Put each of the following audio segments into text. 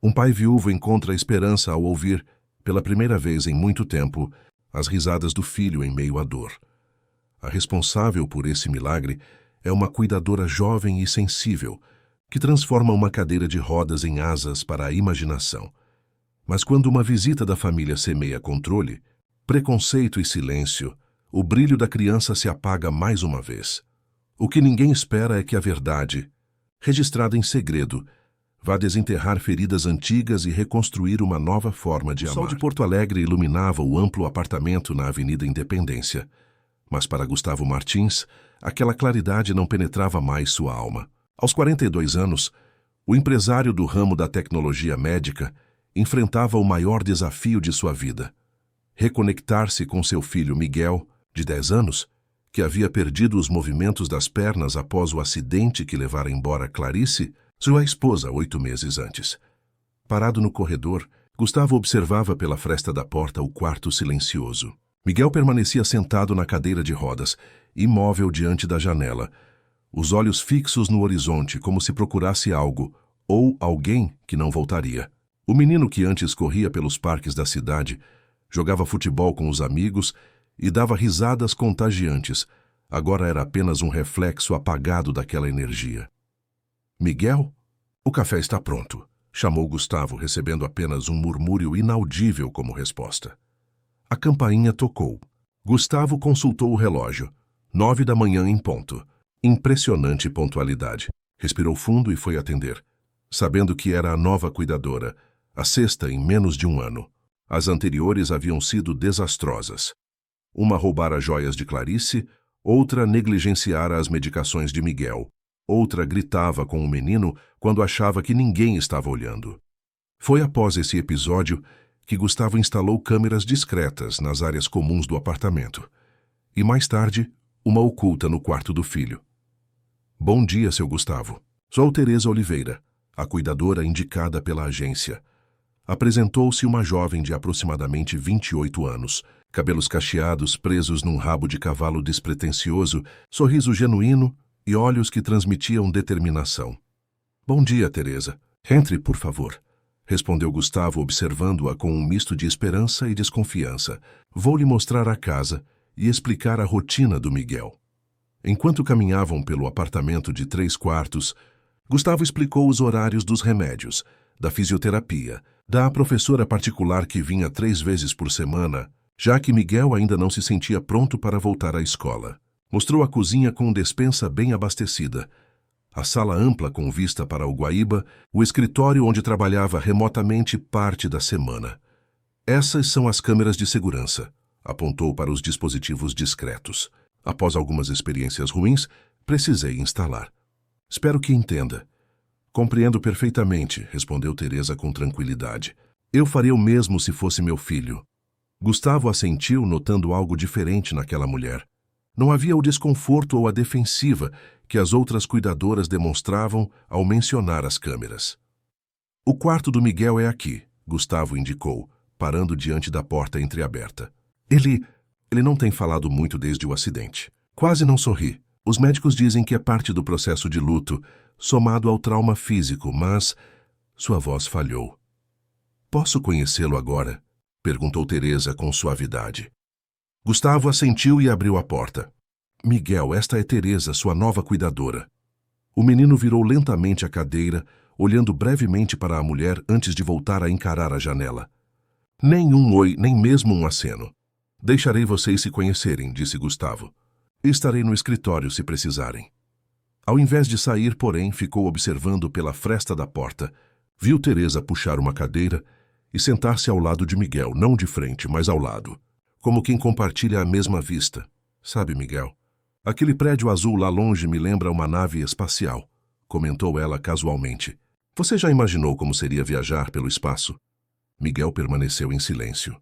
Um pai viúvo encontra esperança ao ouvir, pela primeira vez em muito tempo, as risadas do filho em meio à dor. A responsável por esse milagre é uma cuidadora jovem e sensível, que transforma uma cadeira de rodas em asas para a imaginação. Mas quando uma visita da família semeia controle, preconceito e silêncio, o brilho da criança se apaga mais uma vez. O que ninguém espera é que a verdade, registrada em segredo, vá desenterrar feridas antigas e reconstruir uma nova forma de amar. O sol de Porto Alegre iluminava o amplo apartamento na Avenida Independência. Mas para Gustavo Martins, aquela claridade não penetrava mais sua alma. Aos 42 anos, o empresário do ramo da tecnologia médica enfrentava o maior desafio de sua vida: reconectar-se com seu filho Miguel, de 10 anos, que havia perdido os movimentos das pernas após o acidente que levara embora Clarice, sua esposa, 8 meses antes. Parado no corredor, Gustavo observava pela fresta da porta o quarto silencioso. Miguel permanecia sentado na cadeira de rodas, imóvel diante da janela, os olhos fixos no horizonte, como se procurasse algo, ou alguém que não voltaria. O menino que antes corria pelos parques da cidade, jogava futebol com os amigos e dava risadas contagiantes, agora era apenas um reflexo apagado daquela energia. Miguel? O café está pronto, chamou Gustavo, recebendo apenas um murmúrio inaudível como resposta. A campainha tocou. Gustavo consultou o relógio. 9 da manhã em ponto. Impressionante pontualidade. Respirou fundo e foi atender, sabendo que era a nova cuidadora, a sexta em menos de um ano. As anteriores haviam sido desastrosas. Uma roubara joias de Clarice, outra negligenciara as medicações de Miguel. Outra gritava com o menino quando achava que ninguém estava olhando. Foi após esse episódio que Gustavo instalou câmeras discretas nas áreas comuns do apartamento. E mais tarde, uma oculta no quarto do filho. Bom dia, seu Gustavo. Sou Teresa Oliveira, a cuidadora indicada pela agência. Apresentou-se uma jovem de aproximadamente 28 anos, cabelos cacheados presos num rabo de cavalo despretensioso, sorriso genuíno e olhos que transmitiam determinação. Bom dia, Teresa. Entre, por favor, respondeu Gustavo, observando-a com um misto de esperança e desconfiança. Vou lhe mostrar a casa e explicar a rotina do Miguel. Enquanto caminhavam pelo apartamento de 3 quartos, Gustavo explicou os horários dos remédios, da fisioterapia, da professora particular que vinha 3 vezes por semana, já que Miguel ainda não se sentia pronto para voltar à escola. Mostrou a cozinha com despensa bem abastecida, a sala ampla com vista para o Guaíba, o escritório onde trabalhava remotamente parte da semana. Essas são as câmeras de segurança, apontou para os dispositivos discretos. Após algumas experiências ruins, precisei instalar. Espero que entenda. Compreendo perfeitamente, respondeu Teresa com tranquilidade. Eu faria o mesmo se fosse meu filho. Gustavo assentiu, notando algo diferente naquela mulher. Não havia o desconforto ou a defensiva que as outras cuidadoras demonstravam ao mencionar as câmeras. O quarto do Miguel é aqui, Gustavo indicou, parando diante da porta entreaberta. Ele não tem falado muito desde o acidente. Quase não sorri. Os médicos dizem que é parte do processo de luto, somado ao trauma físico, mas sua voz falhou. Posso conhecê-lo agora? Perguntou Teresa com suavidade. Gustavo assentiu e abriu a porta. Miguel, esta é Teresa, sua nova cuidadora. O menino virou lentamente a cadeira, olhando brevemente para a mulher antes de voltar a encarar a janela. Nem um oi, nem mesmo um aceno. Deixarei vocês se conhecerem, disse Gustavo. Estarei no escritório se precisarem. Ao invés de sair, porém, ficou observando pela fresta da porta. Viu Teresa puxar uma cadeira e sentar-se ao lado de Miguel, não de frente, mas ao lado, como quem compartilha a mesma vista. Sabe, Miguel, aquele prédio azul lá longe me lembra uma nave espacial, comentou ela casualmente. Você já imaginou como seria viajar pelo espaço? Miguel permaneceu em silêncio.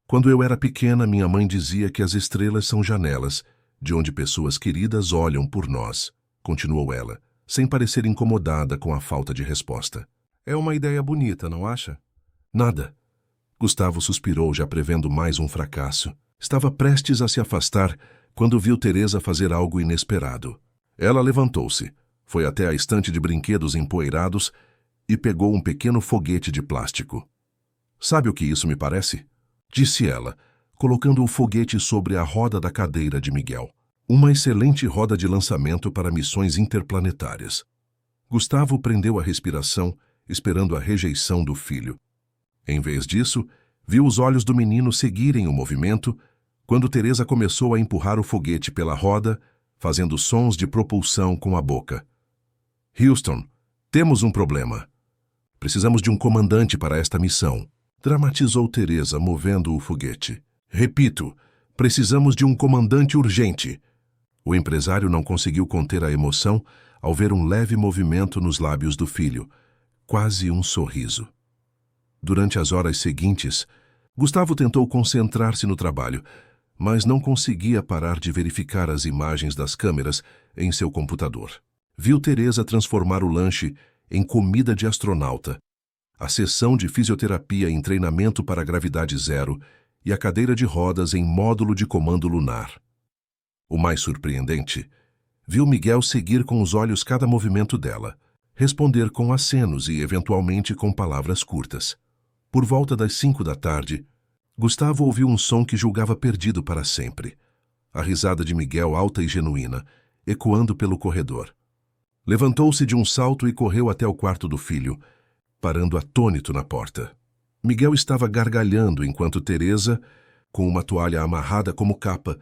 Quando eu era pequena, minha mãe dizia que as estrelas são janelas, de onde pessoas queridas olham por nós, continuou ela, sem parecer incomodada com a falta de resposta. É uma ideia bonita, não acha? Nada. Gustavo suspirou, já prevendo mais um fracasso. Estava prestes a se afastar quando viu Teresa fazer algo inesperado. Ela levantou-se, foi até a estante de brinquedos empoeirados e pegou um pequeno foguete de plástico. "Sabe o que isso me parece?" disse ela, colocando o foguete sobre a roda da cadeira de Miguel. Uma excelente roda de lançamento para missões interplanetárias. Gustavo prendeu a respiração, esperando a rejeição do filho. Em vez disso, viu os olhos do menino seguirem o movimento quando Teresa começou a empurrar o foguete pela roda, fazendo sons de propulsão com a boca. "Houston, temos um problema. Precisamos de um comandante para esta missão", dramatizou Teresa, movendo o foguete. "Repito, precisamos de um comandante urgente." O empresário não conseguiu conter a emoção ao ver um leve movimento nos lábios do filho, quase um sorriso. Durante as horas seguintes, Gustavo tentou concentrar-se no trabalho, mas não conseguia parar de verificar as imagens das câmeras em seu computador. Viu Teresa transformar o lanche em comida de astronauta, a sessão de fisioterapia em treinamento para gravidade zero e a cadeira de rodas em módulo de comando lunar. O mais surpreendente, viu Miguel seguir com os olhos cada movimento dela, responder com acenos e, eventualmente, com palavras curtas. Por volta das 5 da tarde, Gustavo ouviu um som que julgava perdido para sempre. A risada de Miguel, alta e genuína, ecoando pelo corredor. Levantou-se de um salto e correu até o quarto do filho, parando atônito na porta. Miguel estava gargalhando enquanto Teresa, com uma toalha amarrada como capa,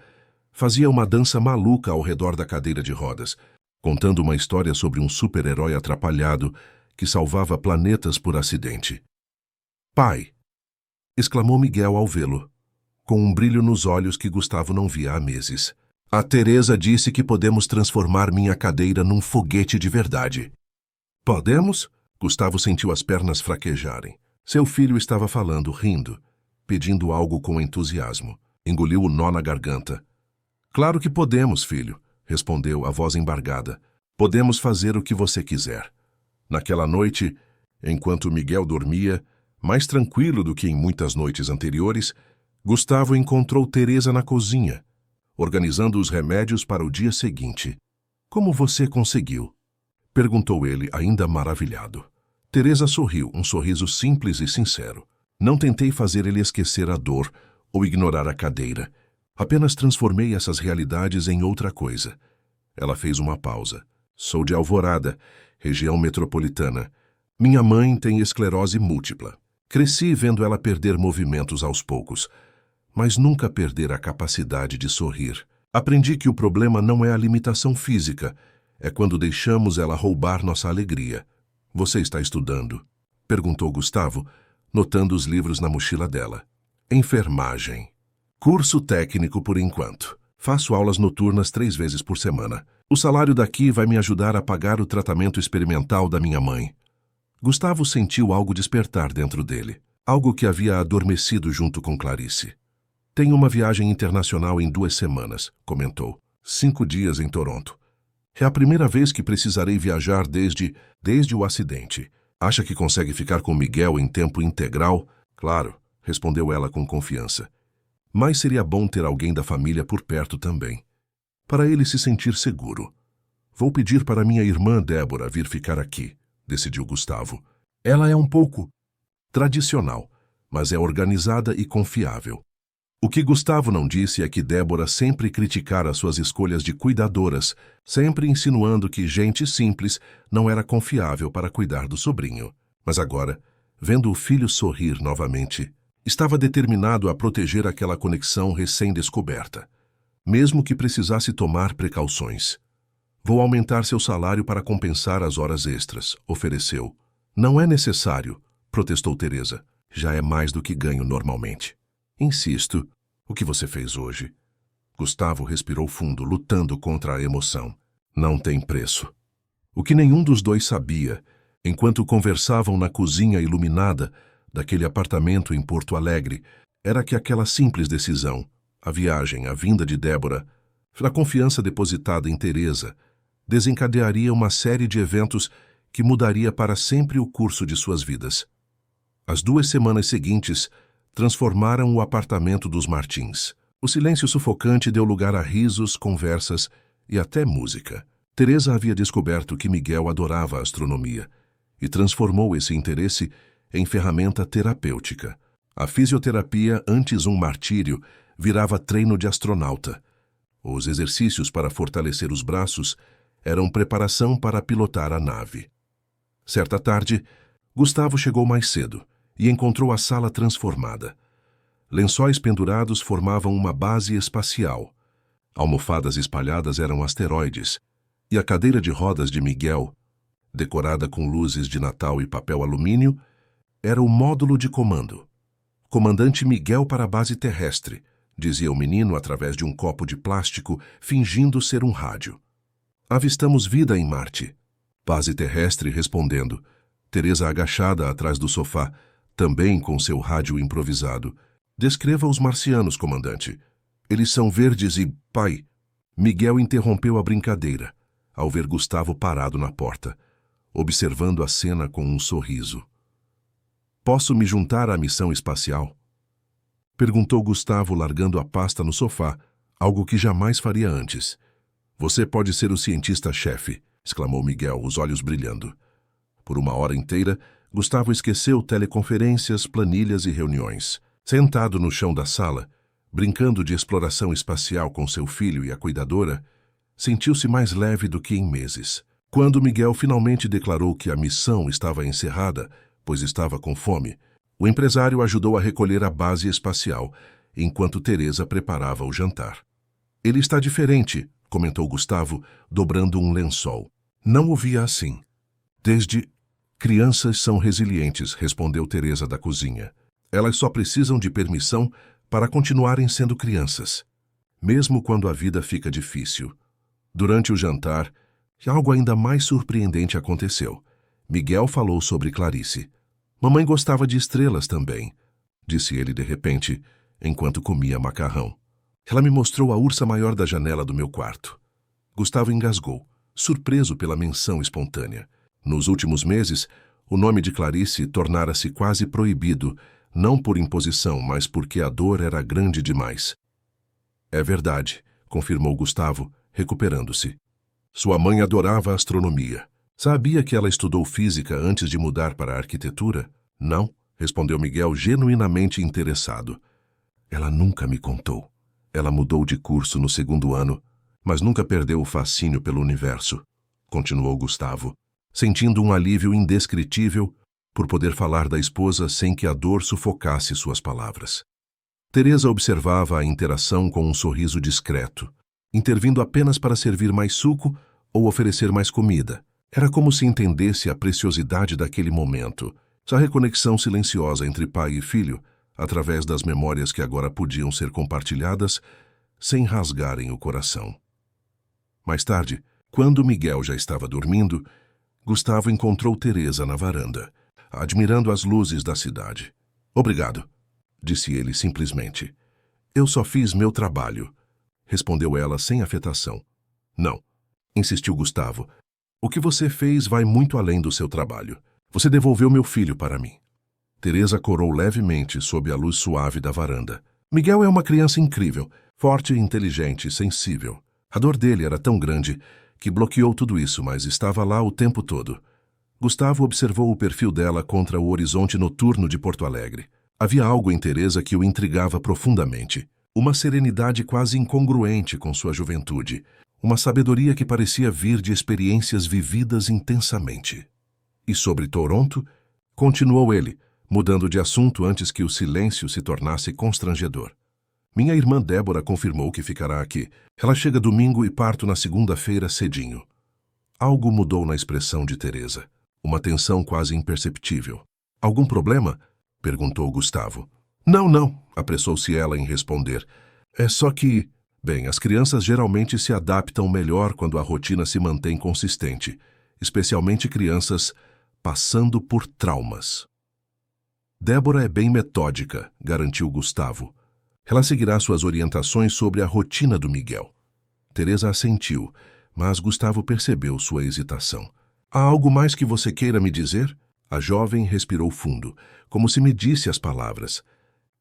fazia uma dança maluca ao redor da cadeira de rodas, contando uma história sobre um super-herói atrapalhado que salvava planetas por acidente. "Pai!" exclamou Miguel ao vê-lo, com um brilho nos olhos que Gustavo não via há meses. "A Teresa disse que podemos transformar minha cadeira num foguete de verdade." "Podemos?" Gustavo sentiu as pernas fraquejarem. Seu filho estava falando, rindo, pedindo algo com entusiasmo. Engoliu o nó na garganta. "Claro que podemos, filho", respondeu, a voz embargada. "Podemos fazer o que você quiser." Naquela noite, enquanto Miguel dormia, mais tranquilo do que em muitas noites anteriores, Gustavo encontrou Teresa na cozinha, organizando os remédios para o dia seguinte. "Como você conseguiu?" perguntou ele, ainda maravilhado. Teresa sorriu, um sorriso simples e sincero. "Não tentei fazer ele esquecer a dor ou ignorar a cadeira. Apenas transformei essas realidades em outra coisa." Ela fez uma pausa. "Sou de Alvorada, região metropolitana. Minha mãe tem esclerose múltipla. Cresci vendo ela perder movimentos aos poucos, mas nunca perder a capacidade de sorrir. Aprendi que o problema não é a limitação física, é quando deixamos ela roubar nossa alegria." "Você está estudando?" perguntou Gustavo, notando os livros na mochila dela. "Enfermagem. Curso técnico por enquanto. Faço aulas noturnas 3 vezes por semana. O salário daqui vai me ajudar a pagar o tratamento experimental da minha mãe." Gustavo sentiu algo despertar dentro dele, algo que havia adormecido junto com Clarice. "Tenho uma viagem internacional em 2 semanas", comentou. 5 dias em Toronto. "É a primeira vez que precisarei viajar desde o acidente. Acha que consegue ficar com Miguel em tempo integral?" "Claro", respondeu ela com confiança. "Mas seria bom ter alguém da família por perto também, para ele se sentir seguro." "Vou pedir para minha irmã Débora vir ficar aqui", decidiu Gustavo. "Ela é um pouco tradicional, mas é organizada e confiável." O que Gustavo não disse é que Débora sempre criticara suas escolhas de cuidadoras, sempre insinuando que gente simples não era confiável para cuidar do sobrinho. Mas agora, vendo o filho sorrir novamente, estava determinado a proteger aquela conexão recém-descoberta, mesmo que precisasse tomar precauções. "Vou aumentar seu salário para compensar as horas extras", ofereceu. "Não é necessário", protestou Teresa. "Já é mais do que ganho normalmente." "Insisto, o que você fez hoje?" Gustavo respirou fundo, lutando contra a emoção. "Não tem preço." O que nenhum dos dois sabia, enquanto conversavam na cozinha iluminada daquele apartamento em Porto Alegre, era que aquela simples decisão, a viagem, a vinda de Débora, a confiança depositada em Teresa, desencadearia uma série de eventos que mudaria para sempre o curso de suas vidas. As 2 semanas seguintes transformaram o apartamento dos Martins. O silêncio sufocante deu lugar a risos, conversas e até música. Teresa havia descoberto que Miguel adorava a astronomia e transformou esse interesse em ferramenta terapêutica. A fisioterapia, antes um martírio, virava treino de astronauta. Os exercícios para fortalecer os braços eram preparação para pilotar a nave. Certa tarde, Gustavo chegou mais cedo e encontrou a sala transformada. Lençóis pendurados formavam uma base espacial. Almofadas espalhadas eram asteroides, e a cadeira de rodas de Miguel, decorada com luzes de Natal e papel alumínio, era o módulo de comando. Comandante Miguel para a base terrestre, dizia o menino através de um copo de plástico, fingindo ser um rádio. Avistamos vida em Marte. Base terrestre respondendo. Teresa agachada atrás do sofá, também com seu rádio improvisado. Descreva os marcianos, comandante. Eles são verdes e... Pai! Miguel interrompeu a brincadeira, ao ver Gustavo parado na porta, observando a cena com um sorriso. Posso me juntar à missão espacial? Perguntou Gustavo, largando a pasta no sofá, algo que jamais faria antes. Você pode ser o cientista-chefe, exclamou Miguel, os olhos brilhando. Por uma hora inteira, Gustavo esqueceu teleconferências, planilhas e reuniões. Sentado no chão da sala, brincando de exploração espacial com seu filho e a cuidadora, sentiu-se mais leve do que em meses. Quando Miguel finalmente declarou que a missão estava encerrada, pois estava com fome, o empresário ajudou a recolher a base espacial, enquanto Teresa preparava o jantar. Ele está diferente, comentou Gustavo, dobrando um lençol. Não o via assim. Desde... Crianças são resilientes, respondeu Teresa da cozinha. Elas só precisam de permissão para continuarem sendo crianças, mesmo quando a vida fica difícil. Durante o jantar, algo ainda mais surpreendente aconteceu. Miguel falou sobre Clarice. Mamãe gostava de estrelas também, disse ele de repente, enquanto comia macarrão. Ela me mostrou a ursa maior da janela do meu quarto. Gustavo engasgou, surpreso pela menção espontânea. Nos últimos meses, o nome de Clarice tornara-se quase proibido, não por imposição, mas porque a dor era grande demais. É verdade, confirmou Gustavo, recuperando-se. Sua mãe adorava astronomia. Sabia que ela estudou física antes de mudar para a arquitetura? Não, respondeu Miguel, genuinamente interessado. Ela nunca me contou. Ela mudou de curso no segundo ano, mas nunca perdeu o fascínio pelo universo, continuou Gustavo, sentindo um alívio indescritível por poder falar da esposa sem que a dor sufocasse suas palavras. Teresa observava a interação com um sorriso discreto, intervindo apenas para servir mais suco ou oferecer mais comida. Era como se entendesse a preciosidade daquele momento, a reconexão silenciosa entre pai e filho, através das memórias que agora podiam ser compartilhadas sem rasgarem o coração. Mais tarde, quando Miguel já estava dormindo, Gustavo encontrou Teresa na varanda, admirando as luzes da cidade. Obrigado, disse ele simplesmente. Eu só fiz meu trabalho, respondeu ela sem afetação. Não, insistiu Gustavo. O que você fez vai muito além do seu trabalho. Você devolveu meu filho para mim. Teresa corou levemente sob a luz suave da varanda. Miguel é uma criança incrível, forte, inteligente, sensível. A dor dele era tão grande que bloqueou tudo isso, mas estava lá o tempo todo. Gustavo observou o perfil dela contra o horizonte noturno de Porto Alegre. Havia algo em Teresa que o intrigava profundamente. Uma serenidade quase incongruente com sua juventude. Uma sabedoria que parecia vir de experiências vividas intensamente. E sobre Toronto? Continuou ele, mudando de assunto antes que o silêncio se tornasse constrangedor. Minha irmã Débora confirmou que ficará aqui. Ela chega domingo e parto na segunda-feira cedinho. Algo mudou na expressão de Teresa. Uma tensão quase imperceptível. Algum problema? Perguntou Gustavo. Não, apressou-se ela em responder. É só que... Bem, as crianças geralmente se adaptam melhor quando a rotina se mantém consistente, especialmente crianças passando por traumas. Débora é bem metódica, garantiu Gustavo. Ela seguirá suas orientações sobre a rotina do Miguel. Teresa assentiu, mas Gustavo percebeu sua hesitação. Há algo mais que você queira me dizer? A jovem respirou fundo, como se medisse as palavras.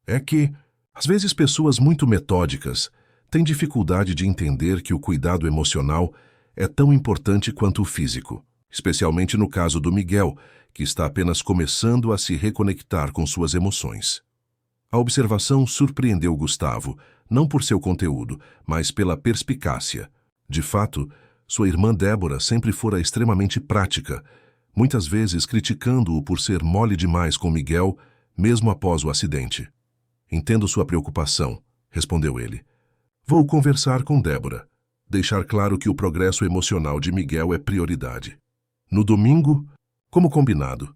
É que, às vezes, pessoas muito metódicas têm dificuldade de entender que o cuidado emocional é tão importante quanto o físico, especialmente no caso do Miguel, que está apenas começando a se reconectar com suas emoções. A observação surpreendeu Gustavo, não por seu conteúdo, mas pela perspicácia. De fato, sua irmã Débora sempre fora extremamente prática, muitas vezes criticando-o por ser mole demais com Miguel, mesmo após o acidente. Entendo sua preocupação, respondeu ele. Vou conversar com Débora, deixar claro que o progresso emocional de Miguel é prioridade. No domingo, como combinado,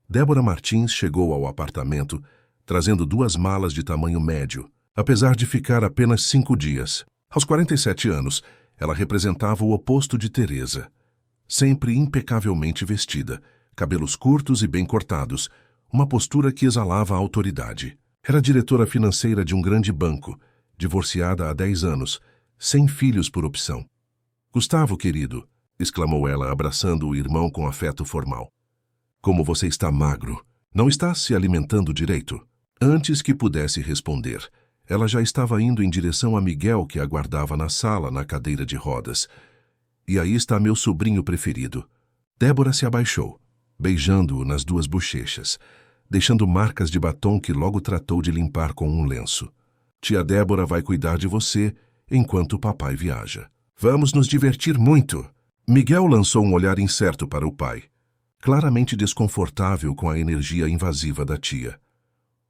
Débora Martins chegou ao apartamento trazendo 2 malas de tamanho médio, apesar de ficar apenas 5 dias. Aos 47 anos, ela representava o oposto de Teresa. Sempre impecavelmente vestida, cabelos curtos e bem cortados, uma postura que exalava a autoridade. Era diretora financeira de um grande banco, divorciada há 10 anos, sem filhos por opção. Gustavo, querido, exclamou ela, abraçando o irmão com afeto formal. Como você está magro. Não está se alimentando direito? Antes que pudesse responder, ela já estava indo em direção a Miguel, que aguardava na sala, na cadeira de rodas. E aí está meu sobrinho preferido. Débora se abaixou, beijando-o nas 2 bochechas, deixando marcas de batom que logo tratou de limpar com um lenço. Tia Débora vai cuidar de você enquanto o papai viaja. Vamos nos divertir muito. Miguel lançou um olhar incerto para o pai, claramente desconfortável com a energia invasiva da tia.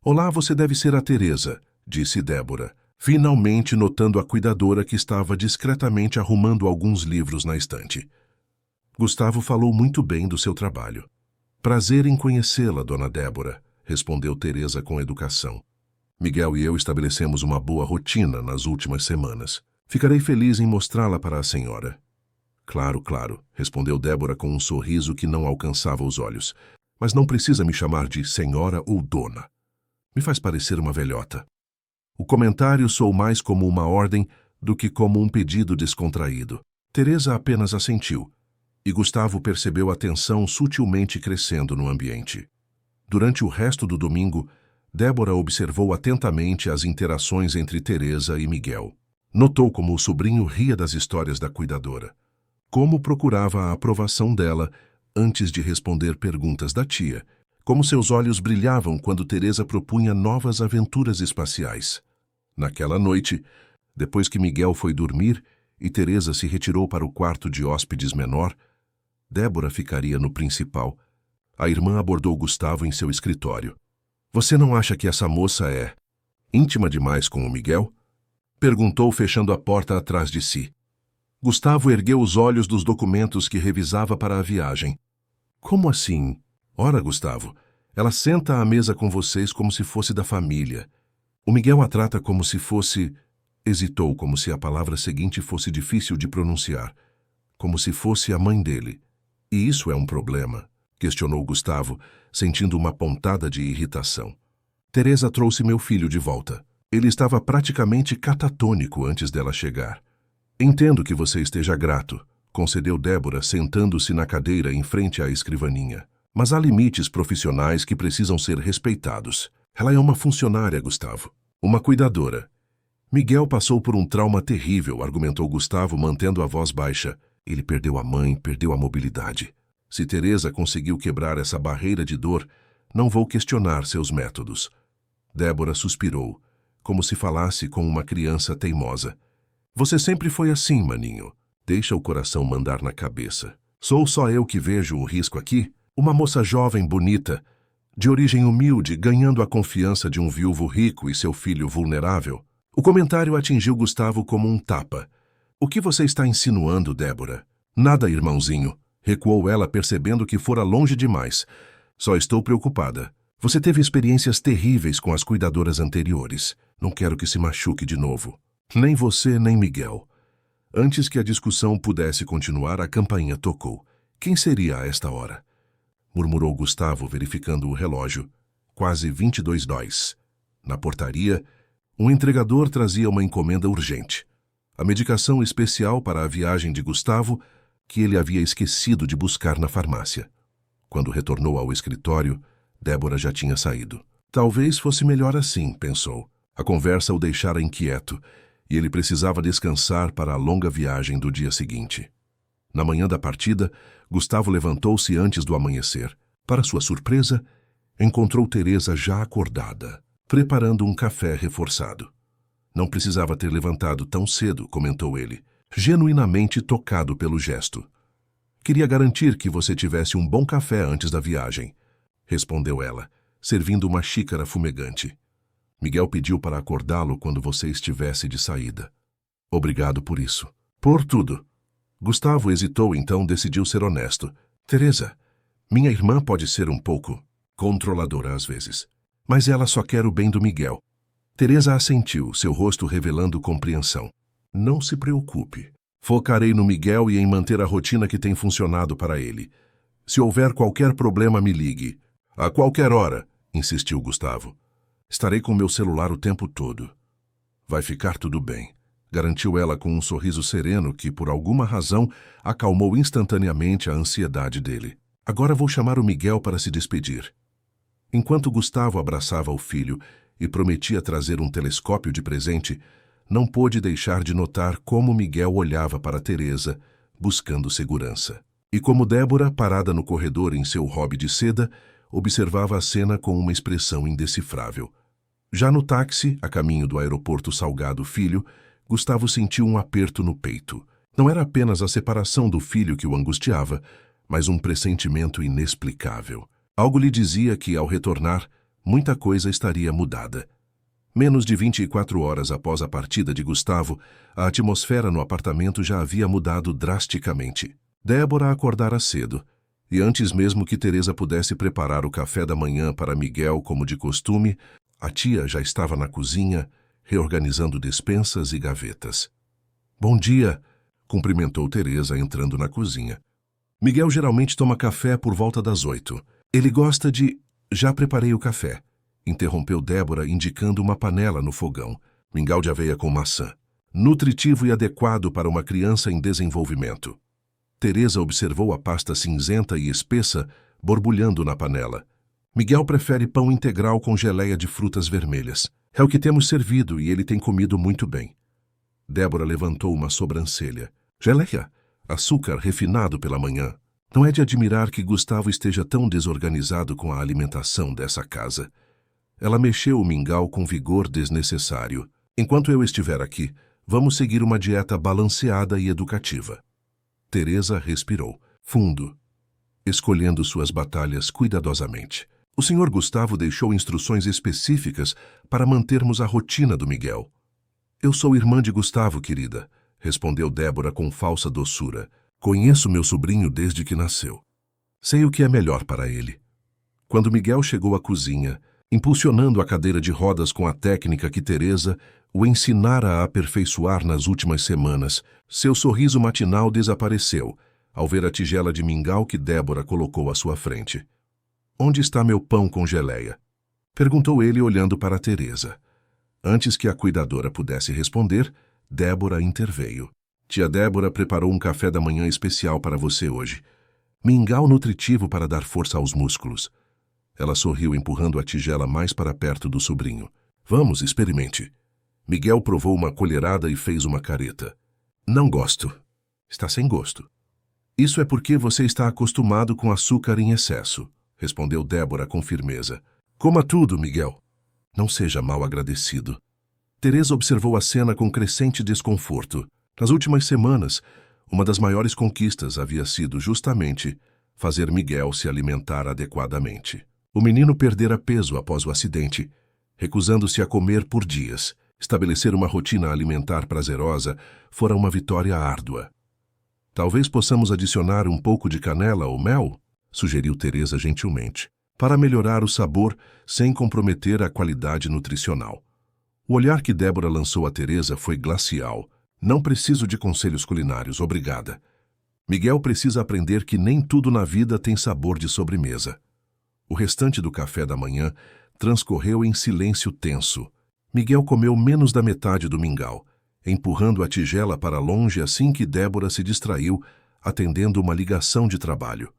Olá, você deve ser a Teresa, disse Débora, finalmente notando a cuidadora que estava discretamente arrumando alguns livros na estante. Gustavo falou muito bem do seu trabalho. Prazer em conhecê-la, dona Débora, respondeu Teresa com educação. Miguel e eu estabelecemos uma boa rotina nas últimas semanas. Ficarei feliz em mostrá-la para a senhora. Claro, claro, respondeu Débora com um sorriso que não alcançava os olhos. Mas não precisa me chamar de senhora ou dona. Me faz parecer uma velhota. O comentário soou mais como uma ordem do que como um pedido descontraído. Teresa apenas assentiu, e Gustavo percebeu a tensão sutilmente crescendo no ambiente. Durante o resto do domingo, Débora observou atentamente as interações entre Teresa e Miguel. Notou como o sobrinho ria das histórias da cuidadora, como procurava a aprovação dela antes de responder perguntas da tia, como seus olhos brilhavam quando Teresa propunha novas aventuras espaciais. Naquela noite, depois que Miguel foi dormir e Teresa se retirou para o quarto de hóspedes menor, Débora ficaria no principal. A irmã abordou Gustavo em seu escritório. Você não acha que essa moça é íntima demais com o Miguel? Perguntou, fechando a porta atrás de si. Gustavo ergueu os olhos dos documentos que revisava para a viagem. Como assim? Ora, Gustavo, ela senta à mesa com vocês como se fosse da família. O Miguel a trata como se fosse... Hesitou, como se a palavra seguinte fosse difícil de pronunciar. Como se fosse a mãe dele. E isso é um problema, questionou Gustavo, sentindo uma pontada de irritação. Teresa trouxe meu filho de volta. Ele estava praticamente catatônico antes dela chegar. Entendo que você esteja grato, concedeu Débora, sentando-se na cadeira em frente à escrivaninha. Mas há limites profissionais que precisam ser respeitados. Ela é uma funcionária, Gustavo. Uma cuidadora. Miguel passou por um trauma terrível, argumentou Gustavo, mantendo a voz baixa. Ele perdeu a mãe, perdeu a mobilidade. Se Teresa conseguiu quebrar essa barreira de dor, não vou questionar seus métodos. Débora suspirou, como se falasse com uma criança teimosa. Você sempre foi assim, maninho. Deixa o coração mandar na cabeça. Sou só eu que vejo o risco aqui? Uma moça jovem, bonita, de origem humilde, ganhando a confiança de um viúvo rico e seu filho vulnerável. O comentário atingiu Gustavo como um tapa. O que você está insinuando, Débora? Nada, irmãozinho. Recuou ela, percebendo que fora longe demais. Só estou preocupada. Você teve experiências terríveis com as cuidadoras anteriores. Não quero que se machuque de novo. Nem você, nem Miguel. Antes que a discussão pudesse continuar, a campainha tocou. Quem seria a esta hora? Murmurou Gustavo, verificando o relógio. Quase 22h. Na portaria, um entregador trazia uma encomenda urgente. A medicação especial para a viagem de Gustavo, que ele havia esquecido de buscar na farmácia. Quando retornou ao escritório, Débora já tinha saído. Talvez fosse melhor assim, pensou. A conversa o deixara inquieto, e ele precisava descansar para a longa viagem do dia seguinte. Na manhã da partida, Gustavo levantou-se antes do amanhecer. Para sua surpresa, encontrou Teresa já acordada, preparando um café reforçado. Não precisava ter levantado tão cedo, comentou ele, genuinamente tocado pelo gesto. Queria garantir que você tivesse um bom café antes da viagem, respondeu ela, servindo uma xícara fumegante. Miguel pediu para acordá-lo quando você estivesse de saída. Obrigado por isso. Por tudo. Gustavo hesitou, então decidiu ser honesto. Teresa, minha irmã pode ser um pouco controladora às vezes, mas ela só quer o bem do Miguel. Teresa assentiu, seu rosto revelando compreensão. Não se preocupe. Focarei no Miguel e em manter a rotina que tem funcionado para ele. Se houver qualquer problema, me ligue. A qualquer hora, insistiu Gustavo. Estarei com meu celular o tempo todo. Vai ficar tudo bem, garantiu ela com um sorriso sereno que, por alguma razão, acalmou instantaneamente a ansiedade dele. Agora vou chamar o Miguel para se despedir. Enquanto Gustavo abraçava o filho e prometia trazer um telescópio de presente, não pôde deixar de notar como Miguel olhava para Teresa, buscando segurança. E como Débora, parada no corredor em seu hobby de seda, observava a cena com uma expressão indecifrável. Já no táxi, a caminho do aeroporto Salgado Filho, Gustavo sentiu um aperto no peito. Não era apenas a separação do filho que o angustiava, mas um pressentimento inexplicável. Algo lhe dizia que, ao retornar, muita coisa estaria mudada. Menos de 24 horas após a partida de Gustavo, a atmosfera no apartamento já havia mudado drasticamente. Débora acordara cedo, e antes mesmo que Teresa pudesse preparar o café da manhã para Miguel como de costume, a tia já estava na cozinha, reorganizando despensas e gavetas. Bom dia, cumprimentou Teresa entrando na cozinha. Miguel geralmente toma café por volta das 8. Ele gosta de... Já preparei o café, interrompeu Débora, indicando uma panela no fogão. Mingau de aveia com maçã. Nutritivo e adequado para uma criança em desenvolvimento. Teresa observou a pasta cinzenta e espessa borbulhando na panela. Miguel prefere pão integral com geleia de frutas vermelhas. É o que temos servido e ele tem comido muito bem. Débora levantou uma sobrancelha. Geleia? Açúcar refinado pela manhã. Não é de admirar que Gustavo esteja tão desorganizado com a alimentação dessa casa. Ela mexeu o mingau com vigor desnecessário. Enquanto eu estiver aqui, vamos seguir uma dieta balanceada e educativa. Teresa respirou, fundo, escolhendo suas batalhas cuidadosamente. O Sr. Gustavo deixou instruções específicas para mantermos a rotina do Miguel. Eu sou irmã de Gustavo, querida, respondeu Débora com falsa doçura. Conheço meu sobrinho desde que nasceu. Sei o que é melhor para ele. Quando Miguel chegou à cozinha, impulsionando a cadeira de rodas com a técnica que Teresa o ensinara a aperfeiçoar nas últimas semanas, seu sorriso matinal desapareceu ao ver a tigela de mingau que Débora colocou à sua frente. Onde está meu pão com geleia? Perguntou ele olhando para Teresa. Antes que a cuidadora pudesse responder, Débora interveio. Tia Débora preparou um café da manhã especial para você hoje. Mingau nutritivo para dar força aos músculos. Ela sorriu, empurrando a tigela mais para perto do sobrinho. Vamos, experimente. Miguel provou uma colherada e fez uma careta. Não gosto. Está sem gosto. Isso é porque você está acostumado com açúcar em excesso, respondeu Débora com firmeza. Coma tudo, Miguel. Não seja mal agradecido. Teresa observou a cena com crescente desconforto. Nas últimas semanas, uma das maiores conquistas havia sido justamente fazer Miguel se alimentar adequadamente. O menino perdera peso após o acidente, recusando-se a comer por dias. Estabelecer uma rotina alimentar prazerosa fora uma vitória árdua. Talvez possamos adicionar um pouco de canela ou mel, sugeriu Teresa gentilmente, para melhorar o sabor sem comprometer a qualidade nutricional. O olhar que Débora lançou a Teresa foi glacial. Não preciso de conselhos culinários, obrigada. Miguel precisa aprender que nem tudo na vida tem sabor de sobremesa. O restante do café da manhã transcorreu em silêncio tenso. Miguel comeu menos da metade do mingau, empurrando a tigela para longe assim que Débora se distraiu, atendendo uma ligação de trabalho.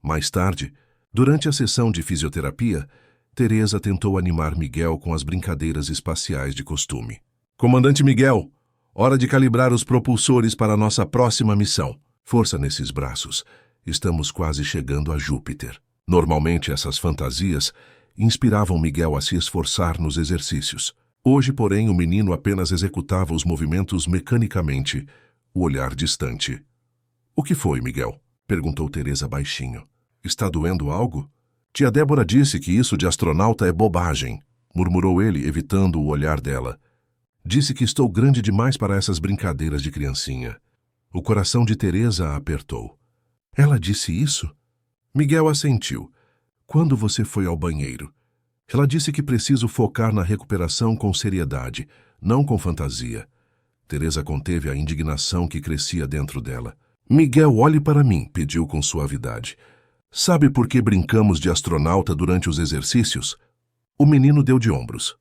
Mais tarde, durante a sessão de fisioterapia, Teresa tentou animar Miguel com as brincadeiras espaciais de costume. Comandante Miguel, hora de calibrar os propulsores para a nossa próxima missão. Força nesses braços. Estamos quase chegando a Júpiter. Normalmente, essas fantasias inspiravam Miguel a se esforçar nos exercícios. Hoje, porém, o menino apenas executava os movimentos mecanicamente, o olhar distante. "O que foi, Miguel?" perguntou Teresa baixinho. "Está doendo algo?" "Tia Débora disse que isso de astronauta é bobagem", murmurou ele, evitando o olhar dela. "Disse que estou grande demais para essas brincadeiras de criancinha." O coração de Teresa a apertou. "Ela disse isso?" Miguel assentiu. "Quando você foi ao banheiro?" "Ela disse que preciso focar na recuperação com seriedade, não com fantasia." Teresa conteve a indignação que crescia dentro dela. "Miguel, olhe para mim", pediu com suavidade. "Sabe por que brincamos de astronauta durante os exercícios?" O menino deu de ombros.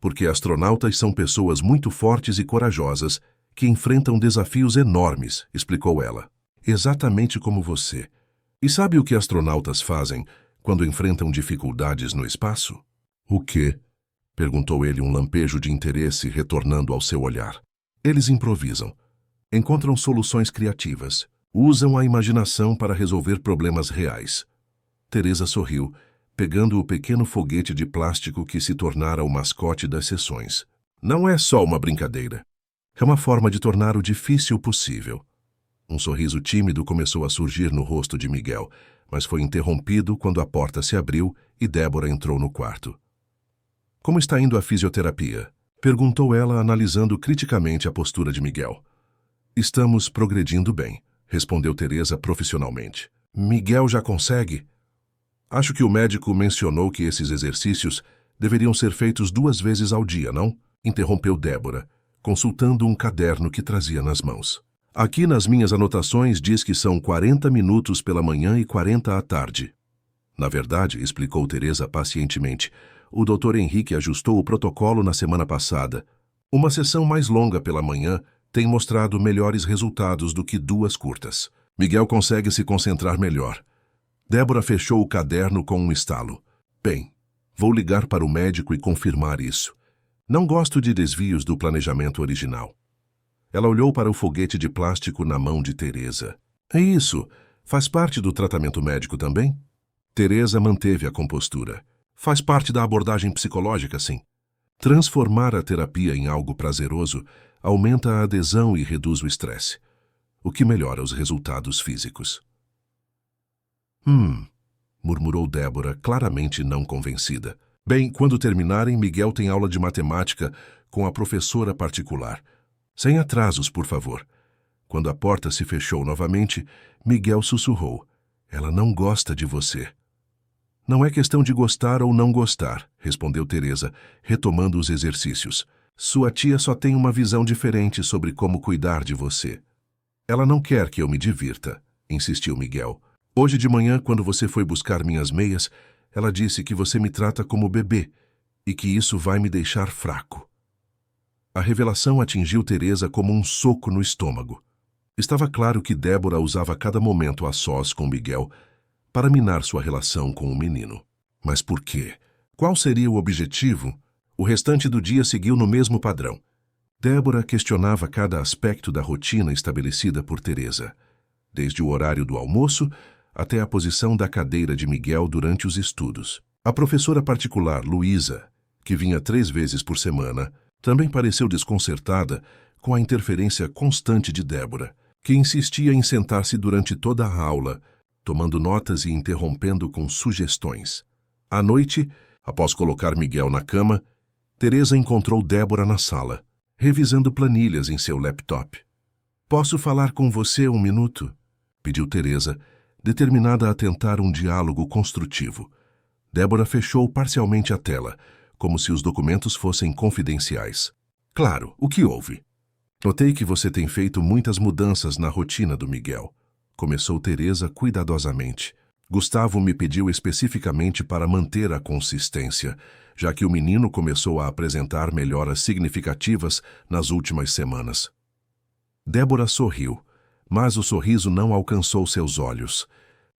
"Porque astronautas são pessoas muito fortes e corajosas que enfrentam desafios enormes", explicou ela. "Exatamente como você. E sabe o que astronautas fazem quando enfrentam dificuldades no espaço?" "O quê?" perguntou ele, um lampejo de interesse retornando ao seu olhar. "Eles improvisam. Encontram soluções criativas. Usam a imaginação para resolver problemas reais." Teresa sorriu, pegando o pequeno foguete de plástico que se tornara o mascote das sessões. "Não é só uma brincadeira. É uma forma de tornar o difícil possível." Um sorriso tímido começou a surgir no rosto de Miguel, mas foi interrompido quando a porta se abriu e Débora entrou no quarto. "Como está indo a fisioterapia?" perguntou ela, analisando criticamente a postura de Miguel. "Estamos progredindo bem", respondeu Teresa profissionalmente. "Miguel já consegue?" "Acho que o médico mencionou que esses exercícios deveriam ser feitos 2 vezes ao dia, não?" interrompeu Débora, consultando um caderno que trazia nas mãos. "Aqui nas minhas anotações diz que são 40 minutos pela manhã e 40 à tarde." "Na verdade", explicou Teresa pacientemente, "o Dr. Henrique ajustou o protocolo na semana passada. Uma sessão mais longa pela manhã tem mostrado melhores resultados do que 2 curtas. Miguel consegue se concentrar melhor." Débora fechou o caderno com um estalo. "Bem, vou ligar para o médico e confirmar isso. Não gosto de desvios do planejamento original." Ela olhou para o foguete de plástico na mão de Teresa. "É isso. Faz parte do tratamento médico também?" Teresa manteve a compostura. "Faz parte da abordagem psicológica, sim. Transformar a terapia em algo prazeroso aumenta a adesão e reduz o estresse, o que melhora os resultados físicos." Murmurou Débora, claramente não convencida. "Bem, quando terminarem, Miguel tem aula de matemática com a professora particular. Sem atrasos, por favor." Quando a porta se fechou novamente, Miguel sussurrou. "Ela não gosta de você." "Não é questão de gostar ou não gostar", respondeu Teresa, retomando os exercícios. "Sua tia só tem uma visão diferente sobre como cuidar de você." "Ela não quer que eu me divirta", insistiu Miguel. "Hoje de manhã, quando você foi buscar minhas meias, ela disse que você me trata como bebê e que isso vai me deixar fraco." A revelação atingiu Teresa como um soco no estômago. Estava claro que Débora usava cada momento a sós com Miguel para minar sua relação com o menino. Mas por quê? Qual seria o objetivo? O restante do dia seguiu no mesmo padrão. Débora questionava cada aspecto da rotina estabelecida por Teresa, desde o horário do almoço até a posição da cadeira de Miguel durante os estudos. A professora particular, Luísa, que vinha 3 vezes por semana, também pareceu desconcertada com a interferência constante de Débora, que insistia em sentar-se durante toda a aula, tomando notas e interrompendo com sugestões. À noite, após colocar Miguel na cama, Teresa encontrou Débora na sala, revisando planilhas em seu laptop. "Posso falar com você 1 minuto?" pediu Teresa, determinada a tentar um diálogo construtivo. Débora fechou parcialmente a tela, como se os documentos fossem confidenciais. "Claro, o que houve?" "Notei que você tem feito muitas mudanças na rotina do Miguel", começou Teresa cuidadosamente. "Gustavo me pediu especificamente para manter a consistência, já que o menino começou a apresentar melhoras significativas nas últimas semanas." Débora sorriu, mas o sorriso não alcançou seus olhos.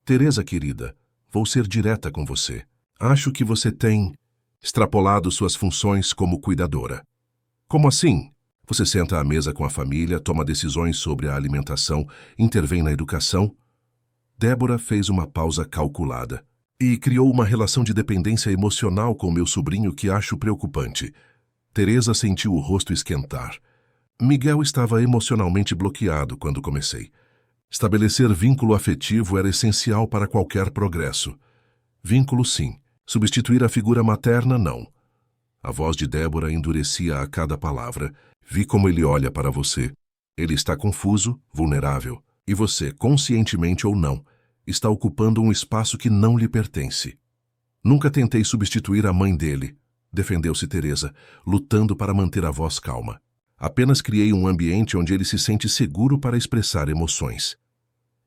"Teresa, querida, vou ser direta com você. Acho que você tem extrapolado suas funções como cuidadora." "Como assim?" "Você senta à mesa com a família, toma decisões sobre a alimentação, intervém na educação." Débora fez uma pausa calculada. e criou uma relação de dependência emocional com meu sobrinho que acho preocupante. Teresa sentiu o rosto esquentar. Miguel estava emocionalmente bloqueado quando comecei. Estabelecer vínculo afetivo era essencial para qualquer progresso. Vínculo, sim. Substituir a figura materna, não. A voz de Débora endurecia a cada palavra. Vi como ele olha para você. Ele está confuso, vulnerável. E você, conscientemente ou não, está ocupando um espaço que não lhe pertence. Nunca tentei substituir a mãe dele, defendeu-se Teresa, lutando para manter a voz calma. Apenas criei um ambiente onde ele se sente seguro para expressar emoções.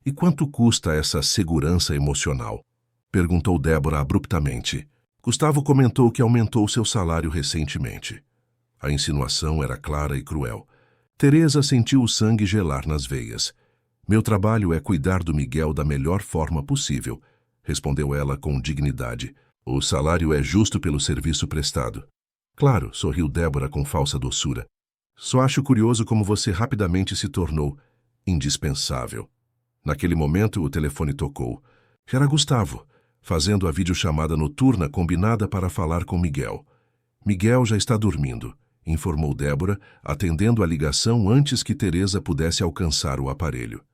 E quanto custa essa segurança emocional? Perguntou Débora abruptamente. Gustavo comentou que aumentou seu salário recentemente. A insinuação era clara e cruel. Teresa sentiu o sangue gelar nas veias. Meu trabalho é cuidar do Miguel da melhor forma possível, respondeu ela com dignidade. O salário é justo pelo serviço prestado. Claro, sorriu Débora com falsa doçura. Só acho curioso como você rapidamente se tornou indispensável. Naquele momento, o telefone tocou. Era Gustavo, fazendo a videochamada noturna combinada para falar com Miguel. Miguel já está dormindo, informou Débora, atendendo a ligação antes que Teresa pudesse alcançar o aparelho.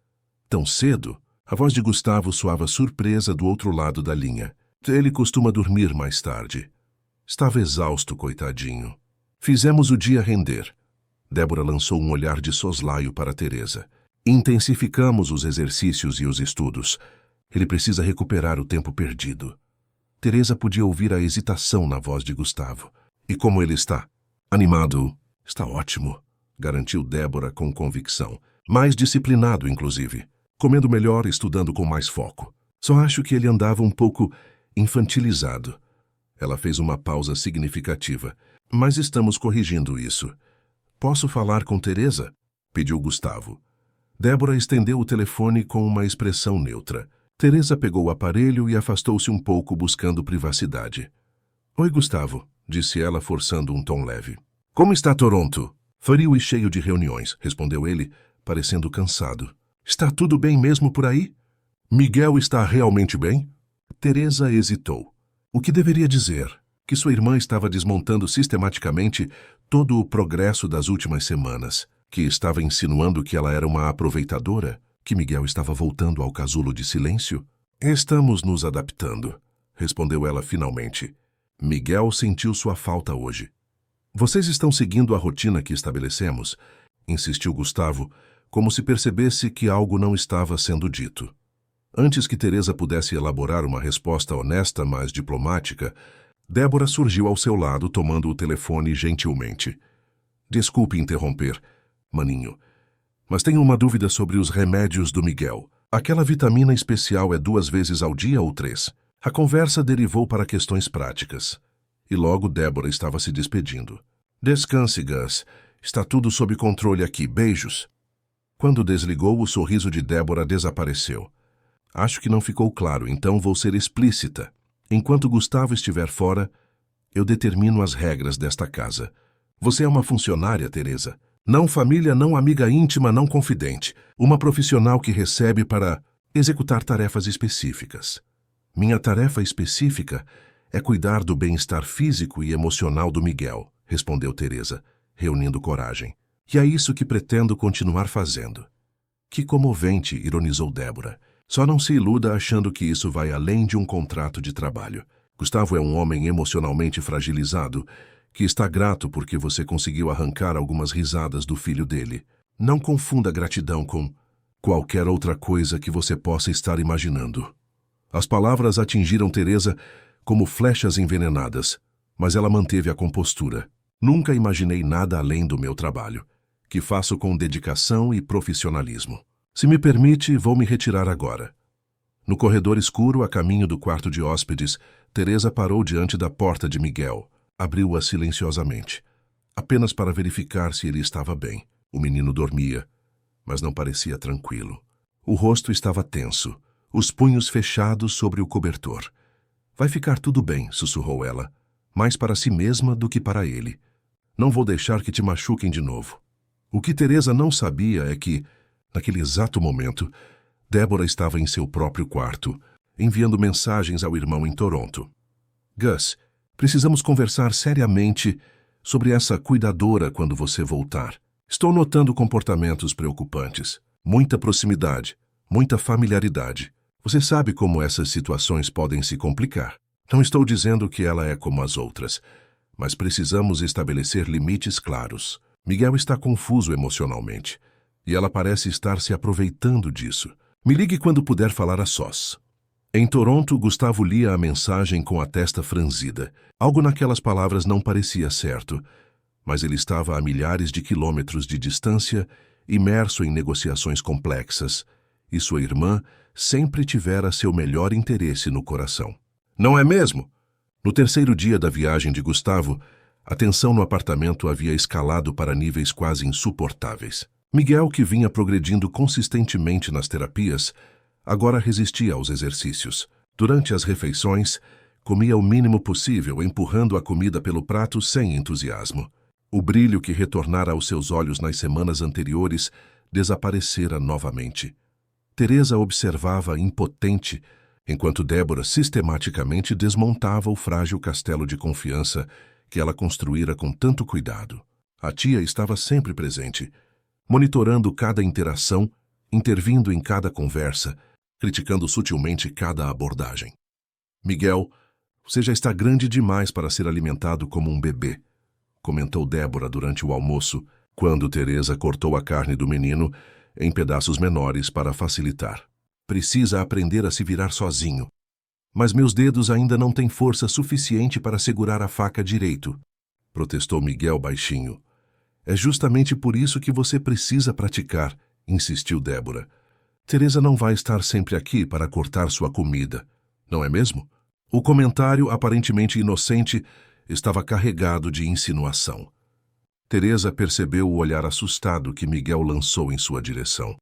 Tão cedo? A voz de Gustavo soava surpresa do outro lado da linha. Ele costuma dormir mais tarde. Estava exausto, coitadinho. Fizemos o dia render. Débora lançou um olhar de soslaio para Teresa. Intensificamos os exercícios e os estudos. Ele precisa recuperar o tempo perdido. Teresa podia ouvir a hesitação na voz de Gustavo. E como ele está? Animado. Está ótimo, garantiu Débora com convicção. Mais disciplinado, inclusive. Comendo melhor, estudando com mais foco. Só acho que ele andava um pouco infantilizado. Ela fez uma pausa significativa. Mas estamos corrigindo isso. Posso falar com Teresa? Pediu Gustavo. Débora estendeu o telefone com uma expressão neutra. Teresa pegou o aparelho e afastou-se um pouco buscando privacidade. Oi, Gustavo, disse ela forçando um tom leve. Como está Toronto? Frio e cheio de reuniões, respondeu ele, parecendo cansado. Está tudo bem mesmo por aí? Miguel está realmente bem? Teresa hesitou. O que deveria dizer? Que sua irmã estava desmontando sistematicamente todo o progresso das últimas semanas, que estava insinuando que ela era uma aproveitadora, que Miguel estava voltando ao casulo de silêncio? Estamos nos adaptando, respondeu ela finalmente. Miguel sentiu sua falta hoje. Vocês estão seguindo a rotina que estabelecemos? Insistiu Gustavo, como se percebesse que algo não estava sendo dito. Antes que Teresa pudesse elaborar uma resposta honesta, mas diplomática, Débora surgiu ao seu lado, tomando o telefone gentilmente. Desculpe interromper, maninho, mas tenho uma dúvida sobre os remédios do Miguel. Aquela vitamina especial é 2 vezes ao dia ou 3? A conversa derivou para questões práticas. E logo Débora estava se despedindo. Descanse, Gus. Está tudo sob controle aqui. Beijos. Quando desligou, o sorriso de Débora desapareceu. Acho que não ficou claro, então vou ser explícita. Enquanto Gustavo estiver fora, eu determino as regras desta casa. Você é uma funcionária, Teresa. Não família, não amiga íntima, não confidente. Uma profissional que recebe para executar tarefas específicas. Minha tarefa específica é cuidar do bem-estar físico e emocional do Miguel, respondeu Teresa, reunindo coragem. E é isso que pretendo continuar fazendo. Que comovente, ironizou Débora. Só não se iluda achando que isso vai além de um contrato de trabalho. Gustavo é um homem emocionalmente fragilizado que está grato porque você conseguiu arrancar algumas risadas do filho dele. Não confunda gratidão com qualquer outra coisa que você possa estar imaginando. As palavras atingiram Teresa como flechas envenenadas, mas ela manteve a compostura. Nunca imaginei nada além do meu trabalho, que faço com dedicação e profissionalismo. Se me permite, vou me retirar agora. No corredor escuro, a caminho do quarto de hóspedes, Teresa parou diante da porta de Miguel. Abriu-a silenciosamente, apenas para verificar se ele estava bem. O menino dormia, mas não parecia tranquilo. O rosto estava tenso, os punhos fechados sobre o cobertor. Vai ficar tudo bem, sussurrou ela, mais para si mesma do que para ele. Não vou deixar que te machuquem de novo. O que Teresa não sabia é que, naquele exato momento, Débora estava em seu próprio quarto, enviando mensagens ao irmão em Toronto. Gus, precisamos conversar seriamente sobre essa cuidadora quando você voltar. Estou notando comportamentos preocupantes. Muita proximidade, muita familiaridade. Você sabe como essas situações podem se complicar. Não estou dizendo que ela é como as outras, mas precisamos estabelecer limites claros. Miguel está confuso emocionalmente, e ela parece estar se aproveitando disso. Me ligue quando puder falar a sós. Em Toronto, Gustavo lia a mensagem com a testa franzida. Algo naquelas palavras não parecia certo, mas ele estava a milhares de quilômetros de distância, imerso em negociações complexas, e sua irmã sempre tivera seu melhor interesse no coração. Não é mesmo? No terceiro dia da viagem de Gustavo, a tensão no apartamento havia escalado para níveis quase insuportáveis. Miguel, que vinha progredindo consistentemente nas terapias, agora resistia aos exercícios. Durante as refeições, comia o mínimo possível, empurrando a comida pelo prato sem entusiasmo. O brilho que retornara aos seus olhos nas semanas anteriores desaparecera novamente. Teresa observava impotente, enquanto Débora sistematicamente desmontava o frágil castelo de confiança que ela construíra com tanto cuidado. A tia estava sempre presente, monitorando cada interação, intervindo em cada conversa, criticando sutilmente cada abordagem. Miguel, você já está grande demais para ser alimentado como um bebê, comentou Débora durante o almoço, quando Teresa cortou a carne do menino em pedaços menores para facilitar. Precisa aprender a se virar sozinho. Mas meus dedos ainda não têm força suficiente para segurar a faca direito, protestou Miguel baixinho. É justamente por isso que você precisa praticar, insistiu Débora. Teresa não vai estar sempre aqui para cortar sua comida, não é mesmo? O comentário, aparentemente inocente, estava carregado de insinuação. Teresa percebeu o olhar assustado que Miguel lançou em sua direção.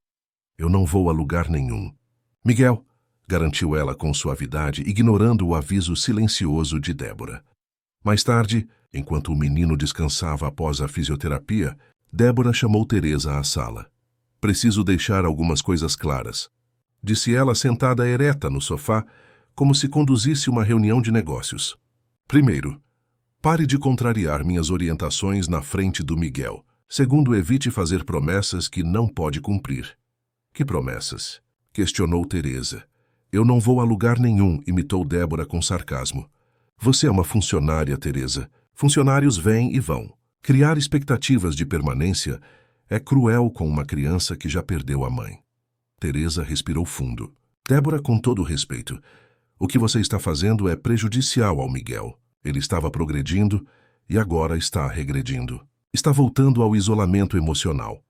Eu não vou a lugar nenhum. Miguel, garantiu ela com suavidade, ignorando o aviso silencioso de Débora. Mais tarde, enquanto o menino descansava após a fisioterapia, Débora chamou Teresa à sala. Preciso deixar algumas coisas claras, disse ela sentada ereta no sofá, como se conduzisse uma reunião de negócios. Primeiro, pare de contrariar minhas orientações na frente do Miguel. Segundo, evite fazer promessas que não pode cumprir. Que promessas? Questionou Teresa. Eu não vou a lugar nenhum, imitou Débora com sarcasmo. Você é uma funcionária, Teresa. Funcionários vêm e vão. Criar expectativas de permanência é cruel com uma criança que já perdeu a mãe. Teresa respirou fundo. Débora, com todo respeito, o que você está fazendo é prejudicial ao Miguel. Ele estava progredindo e agora está regredindo. Está voltando ao isolamento emocional.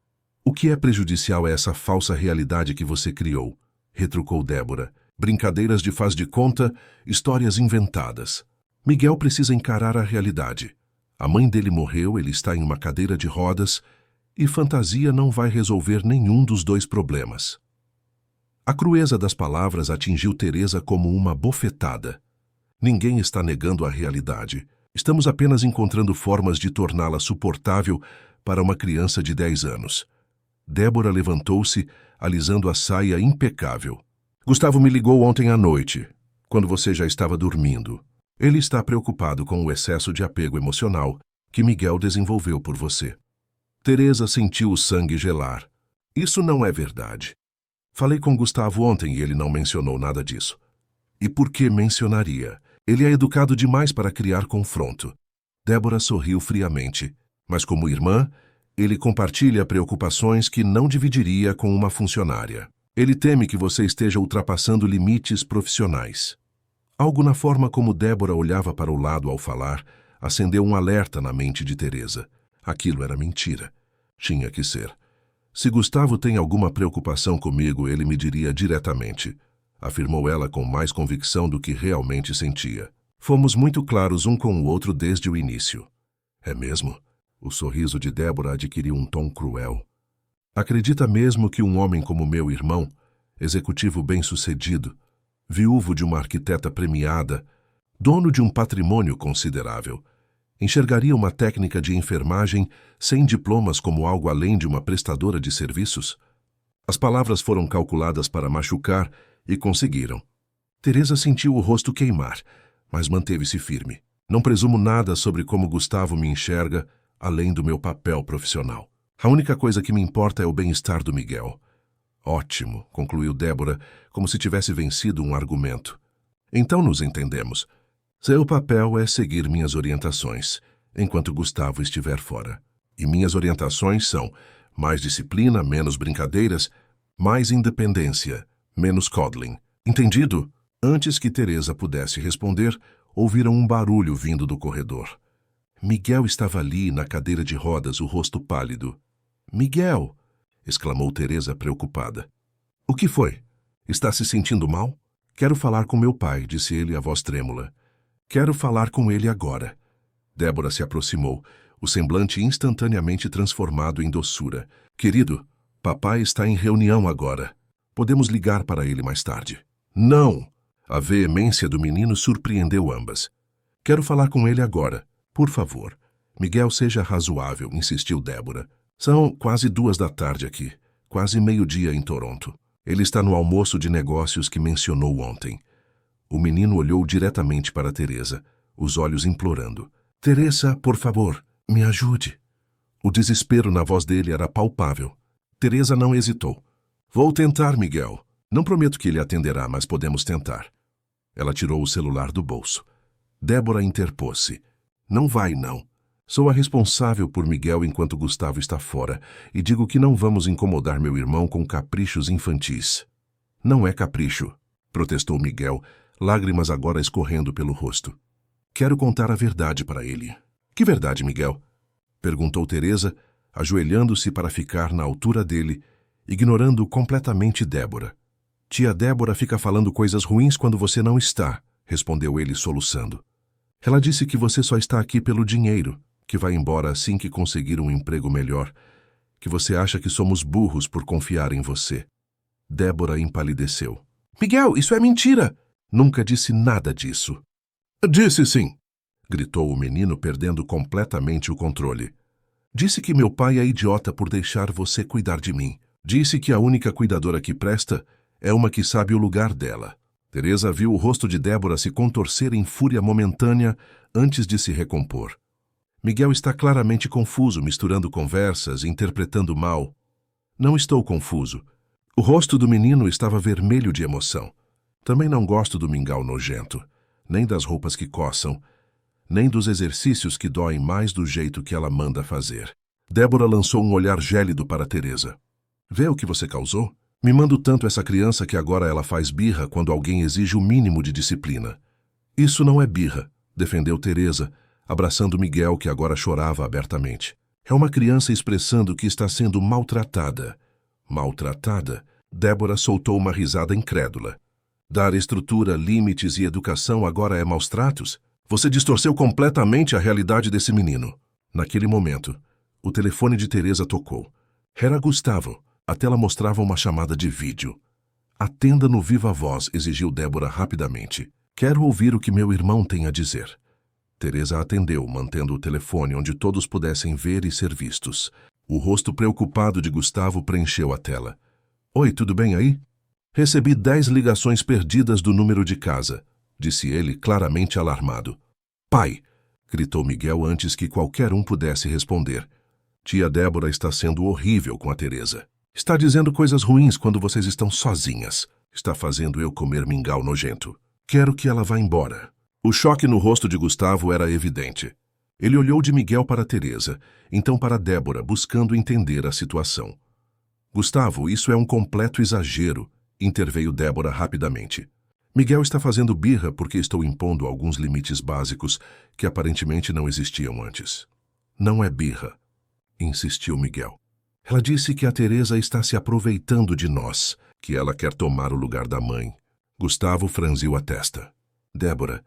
O que é prejudicial é essa falsa realidade que você criou, retrucou Débora. Brincadeiras de faz de conta, histórias inventadas. Miguel precisa encarar a realidade. A mãe dele morreu, ele está em uma cadeira de rodas e fantasia não vai resolver nenhum dos dois problemas. A crueza das palavras atingiu Teresa como uma bofetada. Ninguém está negando a realidade. Estamos apenas encontrando formas de torná-la suportável para uma criança de 10 anos. Débora levantou-se, alisando a saia impecável. Gustavo me ligou ontem à noite, quando você já estava dormindo. Ele está preocupado com o excesso de apego emocional que Miguel desenvolveu por você. Teresa sentiu o sangue gelar. Isso não é verdade. Falei com Gustavo ontem e ele não mencionou nada disso. E por que mencionaria? Ele é educado demais para criar confronto. Débora sorriu friamente, mas como irmã, ele compartilha preocupações que não dividiria com uma funcionária. Ele teme que você esteja ultrapassando limites profissionais. Algo na forma como Débora olhava para o lado ao falar acendeu um alerta na mente de Teresa. Aquilo era mentira. Tinha que ser. Se Gustavo tem alguma preocupação comigo, ele me diria diretamente, afirmou ela com mais convicção do que realmente sentia. Fomos muito claros um com o outro desde o início. É mesmo? O sorriso de Débora adquiriu um tom cruel. Acredita mesmo que um homem como meu irmão, executivo bem-sucedido, viúvo de uma arquiteta premiada, dono de um patrimônio considerável, enxergaria uma técnica de enfermagem sem diplomas como algo além de uma prestadora de serviços? As palavras foram calculadas para machucar e conseguiram. Teresa sentiu o rosto queimar, mas manteve-se firme. Não presumo nada sobre como Gustavo me enxerga, além do meu papel profissional. A única coisa que me importa é o bem-estar do Miguel. Ótimo, concluiu Débora, como se tivesse vencido um argumento. Então nos entendemos. Seu papel é seguir minhas orientações, enquanto Gustavo estiver fora. E minhas orientações são mais disciplina, menos brincadeiras, mais independência, menos coddling. Entendido? Antes que Teresa pudesse responder, ouviram um barulho vindo do corredor. Miguel estava ali, na cadeira de rodas, o rosto pálido. Miguel! Exclamou Teresa preocupada. O que foi? Está se sentindo mal? Quero falar com meu pai, disse ele, a voz trêmula. Quero falar com ele agora. Débora se aproximou, o semblante instantaneamente transformado em doçura. Querido, papai está em reunião agora. Podemos ligar para ele mais tarde. Não! A veemência do menino surpreendeu ambas. Quero falar com ele agora. Por favor. Miguel, seja razoável, insistiu Débora. São quase 2 da tarde aqui, quase meio-dia em Toronto. Ele está no almoço de negócios que mencionou ontem. O menino olhou diretamente para Teresa, os olhos implorando. Teresa, por favor, me ajude. O desespero na voz dele era palpável. Teresa não hesitou. Vou tentar, Miguel. Não prometo que ele atenderá, mas podemos tentar. Ela tirou o celular do bolso. Débora interpôs-se. Não vai, não. Sou a responsável por Miguel enquanto Gustavo está fora, e digo que não vamos incomodar meu irmão com caprichos infantis. Não é capricho, protestou Miguel, lágrimas agora escorrendo pelo rosto. Quero contar a verdade para ele. Que verdade, Miguel? Perguntou Teresa, ajoelhando-se para ficar na altura dele, ignorando completamente Débora. Tia Débora fica falando coisas ruins quando você não está, respondeu ele soluçando. Ela disse que você só está aqui pelo dinheiro, que vai embora assim que conseguir um emprego melhor, que você acha que somos burros por confiar em você. Débora empalideceu. Miguel, isso é mentira! Nunca disse nada disso. Disse sim, gritou o menino, perdendo completamente o controle. Disse que meu pai é idiota por deixar você cuidar de mim. Disse que a única cuidadora que presta é uma que sabe o lugar dela. Teresa viu o rosto de Débora se contorcer em fúria momentânea antes de se recompor. Miguel está claramente confuso, misturando conversas, interpretando mal. Não estou confuso. O rosto do menino estava vermelho de emoção. Também não gosto do mingau nojento, nem das roupas que coçam, nem dos exercícios que doem mais do jeito que ela manda fazer. Débora lançou um olhar gélido para Teresa. Vê o que você causou? Mimando tanto essa criança que agora ela faz birra quando alguém exige o mínimo de disciplina. Isso não é birra, defendeu Teresa, abraçando Miguel, que agora chorava abertamente. É uma criança expressando que está sendo maltratada. Maltratada? Débora soltou uma risada incrédula. Dar estrutura, limites e educação agora é maus tratos? Você distorceu completamente a realidade desse menino. Naquele momento, o telefone de Teresa tocou. Era Gustavo. A tela mostrava uma chamada de vídeo. Atenda no viva voz, exigiu Débora rapidamente. Quero ouvir o que meu irmão tem a dizer. Teresa atendeu, mantendo o telefone onde todos pudessem ver e ser vistos. O rosto preocupado de Gustavo preencheu a tela. Oi, tudo bem aí? Recebi 10 ligações perdidas do número de casa, disse ele, claramente alarmado. Pai! Gritou Miguel antes que qualquer um pudesse responder. Tia Débora está sendo horrível com a Teresa. Está dizendo coisas ruins quando vocês estão sozinhas. Está fazendo eu comer mingau nojento. Quero que ela vá embora. O choque no rosto de Gustavo era evidente. Ele olhou de Miguel para Teresa, então para Débora, buscando entender a situação. Gustavo, isso é um completo exagero, interveio Débora rapidamente. Miguel está fazendo birra porque estou impondo alguns limites básicos que aparentemente não existiam antes. Não é birra, insistiu Miguel. Ela disse que a Teresa está se aproveitando de nós, que ela quer tomar o lugar da mãe. Gustavo franziu a testa. Débora,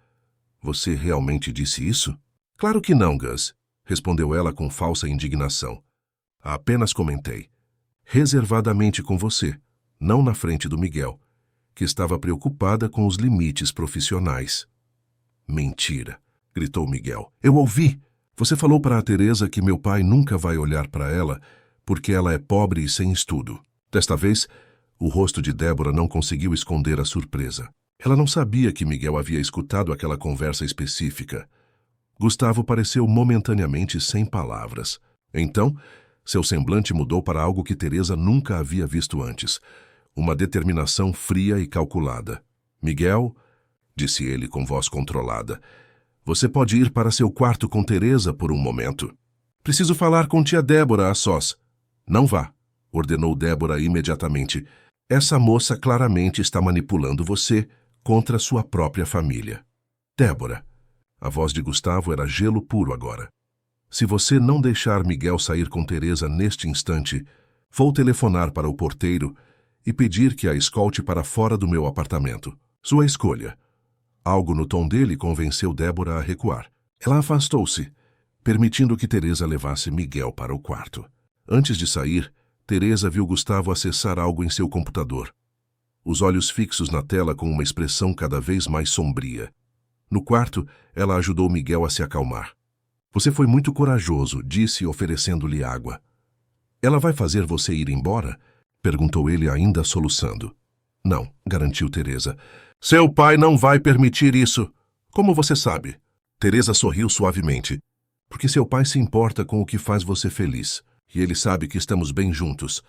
você realmente disse isso? Claro que não, Gus, respondeu ela com falsa indignação. Apenas comentei. Reservadamente com você, não na frente do Miguel, que estava preocupada com os limites profissionais. Mentira, gritou Miguel. Eu ouvi. Você falou para a Teresa que meu pai nunca vai olhar para ela porque ela é pobre e sem estudo. Desta vez, o rosto de Débora não conseguiu esconder a surpresa. Ela não sabia que Miguel havia escutado aquela conversa específica. Gustavo pareceu momentaneamente sem palavras. Então, seu semblante mudou para algo que Teresa nunca havia visto antes. Uma determinação fria e calculada. Miguel, disse ele com voz controlada, você pode ir para seu quarto com Teresa por um momento. Preciso falar com tia Débora a sós. Não vá, ordenou Débora imediatamente. Essa moça claramente está manipulando você contra sua própria família. Débora, a voz de Gustavo era gelo puro agora. Se você não deixar Miguel sair com Teresa neste instante, vou telefonar para o porteiro e pedir que a escolte para fora do meu apartamento. Sua escolha. Algo no tom dele convenceu Débora a recuar. Ela afastou-se, permitindo que Teresa levasse Miguel para o quarto. Antes de sair, Teresa viu Gustavo acessar algo em seu computador. Os olhos fixos na tela com uma expressão cada vez mais sombria. No quarto, ela ajudou Miguel a se acalmar. Você foi muito corajoso, disse, oferecendo-lhe água. Ela vai fazer você ir embora? Perguntou ele, ainda soluçando. Não, garantiu Teresa. Seu pai não vai permitir isso. Como você sabe? Teresa sorriu suavemente. Porque seu pai se importa com o que faz você feliz. E ele sabe que estamos bem juntos.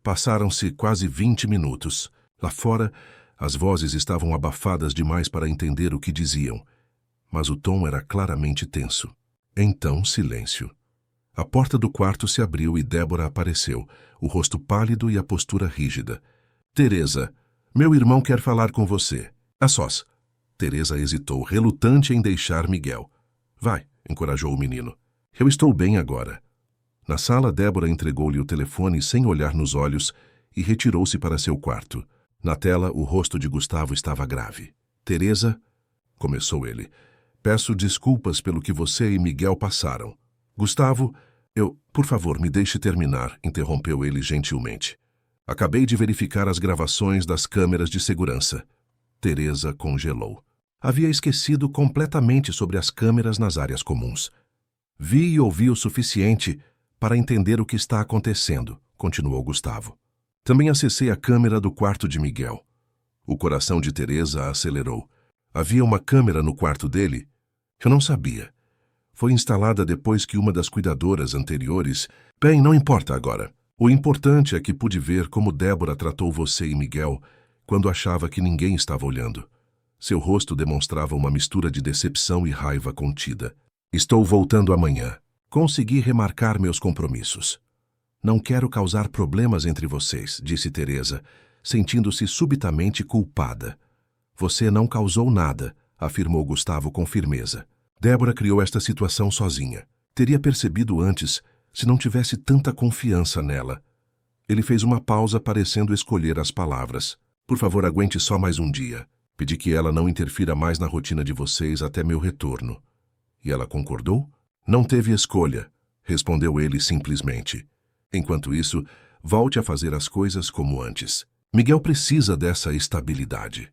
Passaram-se quase 20 minutos. Lá fora, as vozes estavam abafadas demais para entender o que diziam. Mas o tom era claramente tenso. Então, silêncio. A porta do quarto se abriu e Débora apareceu, o rosto pálido e a postura rígida. Teresa, meu irmão quer falar com você. A sós. Teresa hesitou, relutante em deixar Miguel. Vai, encorajou o menino. Eu estou bem agora. Na sala, Débora entregou-lhe o telefone sem olhar nos olhos e retirou-se para seu quarto. Na tela, o rosto de Gustavo estava grave. Teresa, começou ele, peço desculpas pelo que você e Miguel passaram. Gustavo, por favor, me deixe terminar, interrompeu ele gentilmente. Acabei de verificar as gravações das câmeras de segurança. Teresa congelou. Havia esquecido completamente sobre as câmeras nas áreas comuns. Vi e ouvi o suficiente para entender o que está acontecendo, continuou Gustavo. Também acessei a câmera do quarto de Miguel. O coração de Teresa acelerou. Havia uma câmera no quarto dele? Eu não sabia. Foi instalada depois que uma das cuidadoras anteriores... Bem, não importa agora. O importante é que pude ver como Débora tratou você e Miguel quando achava que ninguém estava olhando. Seu rosto demonstrava uma mistura de decepção e raiva contida. Estou voltando amanhã. Consegui remarcar meus compromissos. Não quero causar problemas entre vocês, disse Teresa, sentindo-se subitamente culpada. Você não causou nada, afirmou Gustavo com firmeza. Débora criou esta situação sozinha. Teria percebido antes, se não tivesse tanta confiança nela. Ele fez uma pausa, parecendo escolher as palavras. Por favor, aguente só mais um dia. Pedi que ela não interfira mais na rotina de vocês até meu retorno. E ela concordou? Não teve escolha, respondeu ele simplesmente. Enquanto isso, volte a fazer as coisas como antes. Miguel precisa dessa estabilidade.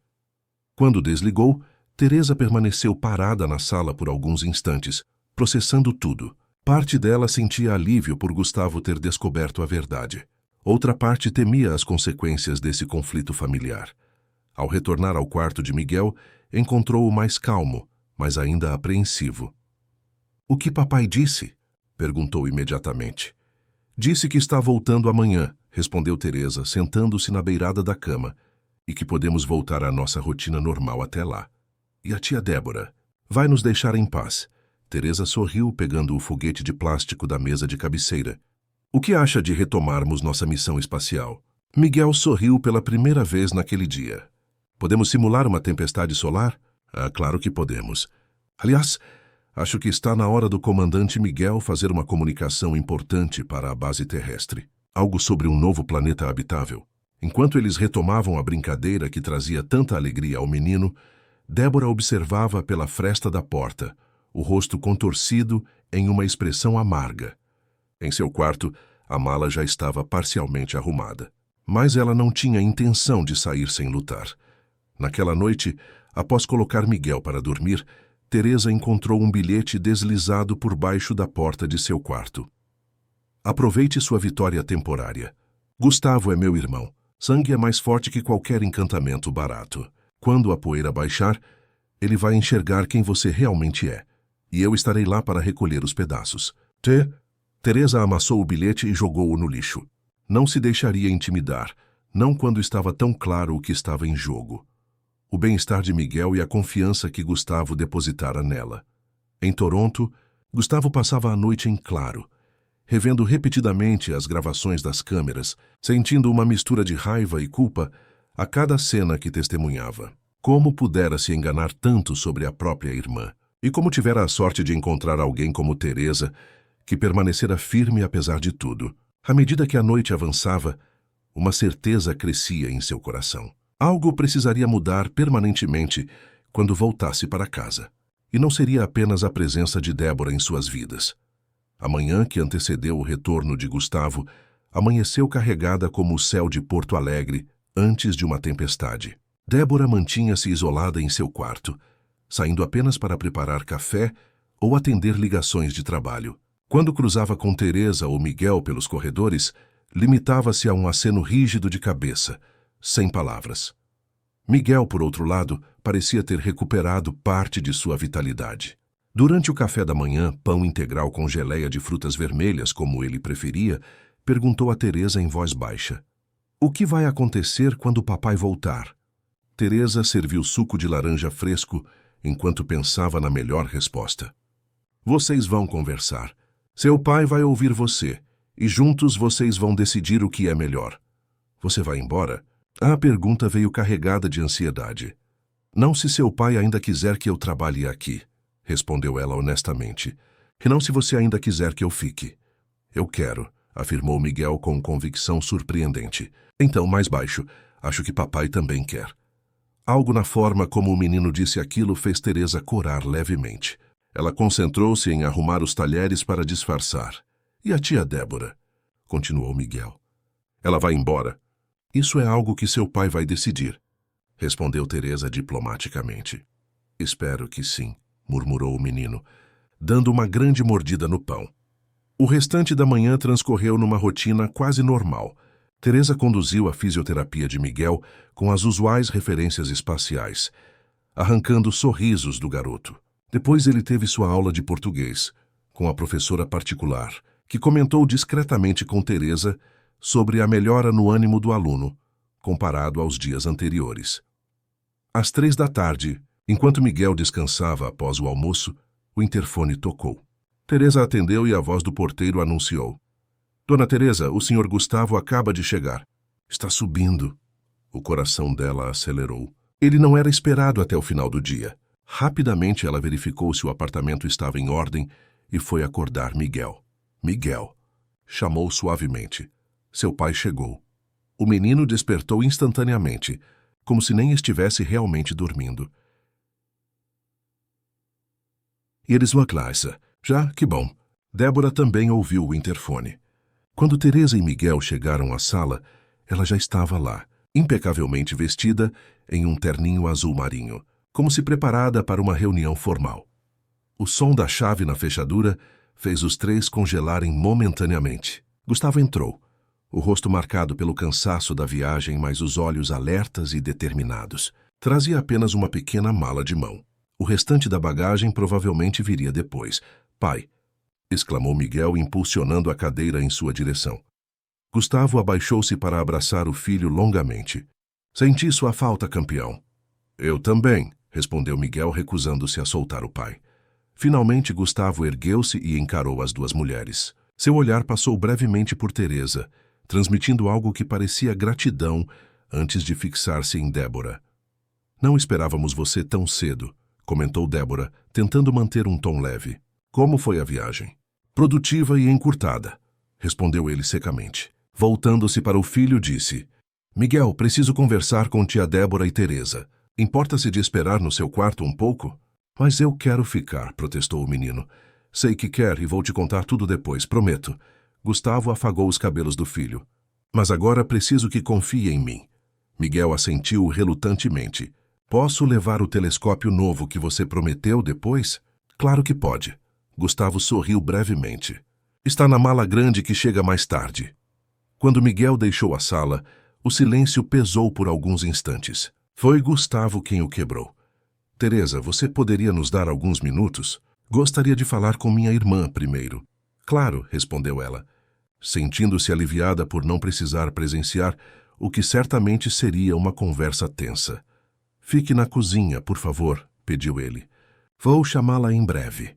Quando desligou, Teresa permaneceu parada na sala por alguns instantes, processando tudo. Parte dela sentia alívio por Gustavo ter descoberto a verdade. Outra parte temia as consequências desse conflito familiar. Ao retornar ao quarto de Miguel, encontrou-o mais calmo, mas ainda apreensivo. O que papai disse? Perguntou imediatamente. Disse que está voltando amanhã, respondeu Teresa, sentando-se na beirada da cama, e que podemos voltar à nossa rotina normal até lá. E a tia Débora? Vai nos deixar em paz. Teresa sorriu, pegando o foguete de plástico da mesa de cabeceira. O que acha de retomarmos nossa missão espacial? Miguel sorriu pela primeira vez naquele dia. Podemos simular uma tempestade solar? Ah, claro que podemos. Aliás, acho que está na hora do comandante Miguel fazer uma comunicação importante para a base terrestre. Algo sobre um novo planeta habitável. Enquanto eles retomavam a brincadeira que trazia tanta alegria ao menino, Débora observava pela fresta da porta, o rosto contorcido em uma expressão amarga. Em seu quarto, a mala já estava parcialmente arrumada. Mas ela não tinha intenção de sair sem lutar. Naquela noite, após colocar Miguel para dormir, Teresa encontrou um bilhete deslizado por baixo da porta de seu quarto. Aproveite sua vitória temporária. Gustavo é meu irmão. Sangue é mais forte que qualquer encantamento barato. Quando a poeira baixar, ele vai enxergar quem você realmente é, e eu estarei lá para recolher os pedaços. Teresa amassou o bilhete e jogou-o no lixo. Não se deixaria intimidar, não quando estava tão claro o que estava em jogo. O bem-estar de Miguel e a confiança que Gustavo depositara nela. Em Toronto, Gustavo passava a noite em claro, revendo repetidamente as gravações das câmeras, sentindo uma mistura de raiva e culpa a cada cena que testemunhava. Como pudera se enganar tanto sobre a própria irmã? E como tivera a sorte de encontrar alguém como Teresa, que permanecera firme apesar de tudo. À medida que a noite avançava, uma certeza crescia em seu coração. Algo precisaria mudar permanentemente quando voltasse para casa. E não seria apenas a presença de Débora em suas vidas. A manhã que antecedeu o retorno de Gustavo amanheceu carregada como o céu de Porto Alegre antes de uma tempestade. Débora mantinha-se isolada em seu quarto, saindo apenas para preparar café ou atender ligações de trabalho. Quando cruzava com Teresa ou Miguel pelos corredores, limitava-se a um aceno rígido de cabeça, sem palavras. Miguel, por outro lado, parecia ter recuperado parte de sua vitalidade. Durante o café da manhã, pão integral com geleia de frutas vermelhas, como ele preferia, perguntou a Teresa em voz baixa: "O que vai acontecer quando o papai voltar?" Teresa serviu suco de laranja fresco enquanto pensava na melhor resposta. "Vocês vão conversar. Seu pai vai ouvir você, e juntos vocês vão decidir o que é melhor. Você vai embora?" A pergunta veio carregada de ansiedade. "Não se seu pai ainda quiser que eu trabalhe aqui", respondeu ela honestamente. "E não se você ainda quiser que eu fique." "Eu quero", afirmou Miguel com convicção surpreendente. Então, mais baixo, "acho que papai também quer." Algo na forma como o menino disse aquilo fez Teresa corar levemente. Ela concentrou-se em arrumar os talheres para disfarçar. "E a tia Débora?" continuou Miguel. "Ela vai embora." "Isso é algo que seu pai vai decidir", respondeu Teresa diplomaticamente. "Espero que sim", murmurou o menino, dando uma grande mordida no pão. O restante da manhã transcorreu numa rotina quase normal. Teresa conduziu a fisioterapia de Miguel com as usuais referências espaciais, arrancando sorrisos do garoto. Depois ele teve sua aula de português, com a professora particular, que comentou discretamente com Teresa sobre a melhora no ânimo do aluno, comparado aos dias anteriores. Às 3 da tarde, enquanto Miguel descansava após o almoço, o interfone tocou. Teresa atendeu e a voz do porteiro anunciou: "Dona Teresa, o senhor Gustavo acaba de chegar." "Está subindo." O coração dela acelerou. Ele não era esperado até o final do dia. Rapidamente ela verificou se o apartamento estava em ordem e foi acordar Miguel. "Miguel", chamou suavemente. Seu pai chegou. O menino despertou instantaneamente, como se nem estivesse realmente dormindo. "Eles vão à classe. Já? Que bom." Débora também ouviu o interfone. Quando Teresa e Miguel chegaram à sala, ela já estava lá, impecavelmente vestida em um terninho azul marinho, como se preparada para uma reunião formal. O som da chave na fechadura fez os três congelarem momentaneamente. Gustavo entrou, o rosto marcado pelo cansaço da viagem, mas os olhos alertas e determinados. Trazia apenas uma pequena mala de mão. O restante da bagagem provavelmente viria depois. "Pai!" exclamou Miguel, impulsionando a cadeira em sua direção. Gustavo abaixou-se para abraçar o filho longamente. "Senti sua falta, campeão." "Eu também", respondeu Miguel, recusando-se a soltar o pai. Finalmente, Gustavo ergueu-se e encarou as duas mulheres. Seu olhar passou brevemente por Teresa, transmitindo algo que parecia gratidão antes de fixar-se em Débora. "Não esperávamos você tão cedo", comentou Débora, tentando manter um tom leve. "Como foi a viagem?" "Produtiva e encurtada", respondeu ele secamente. Voltando-se para o filho, disse: "Miguel, preciso conversar com tia Débora e Teresa. Importa-se de esperar no seu quarto um pouco?" "Mas eu quero ficar", protestou o menino. "Sei que quer e vou te contar tudo depois, prometo." Gustavo afagou os cabelos do filho. "Mas agora preciso que confie em mim." Miguel assentiu relutantemente. "Posso levar o telescópio novo que você prometeu depois?" "Claro que pode." Gustavo sorriu brevemente. "Está na mala grande que chega mais tarde." Quando Miguel deixou a sala, o silêncio pesou por alguns instantes. Foi Gustavo quem o quebrou. Teresa, você poderia nos dar alguns minutos? Gostaria de falar com minha irmã primeiro. Claro, respondeu ela, sentindo-se aliviada por não precisar presenciar o que certamente seria uma conversa tensa. Fique na cozinha, por favor, pediu ele. Vou chamá-la em breve.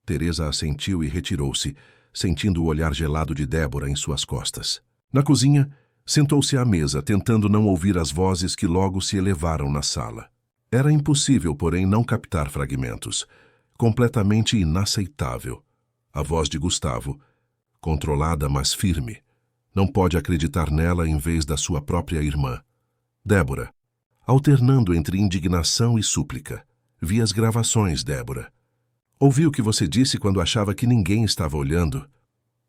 Teresa assentiu e retirou-se, sentindo o olhar gelado de Débora em suas costas. Na cozinha, sentou-se à mesa, tentando não ouvir as vozes que logo se elevaram na sala. Era impossível, porém, não captar fragmentos. Completamente inaceitável. A voz de Gustavo, controlada, mas firme. Não pode acreditar nela em vez da sua própria irmã. Débora, alternando entre indignação e súplica. Vi as gravações, Débora. Ouvi o que você disse quando achava que ninguém estava olhando.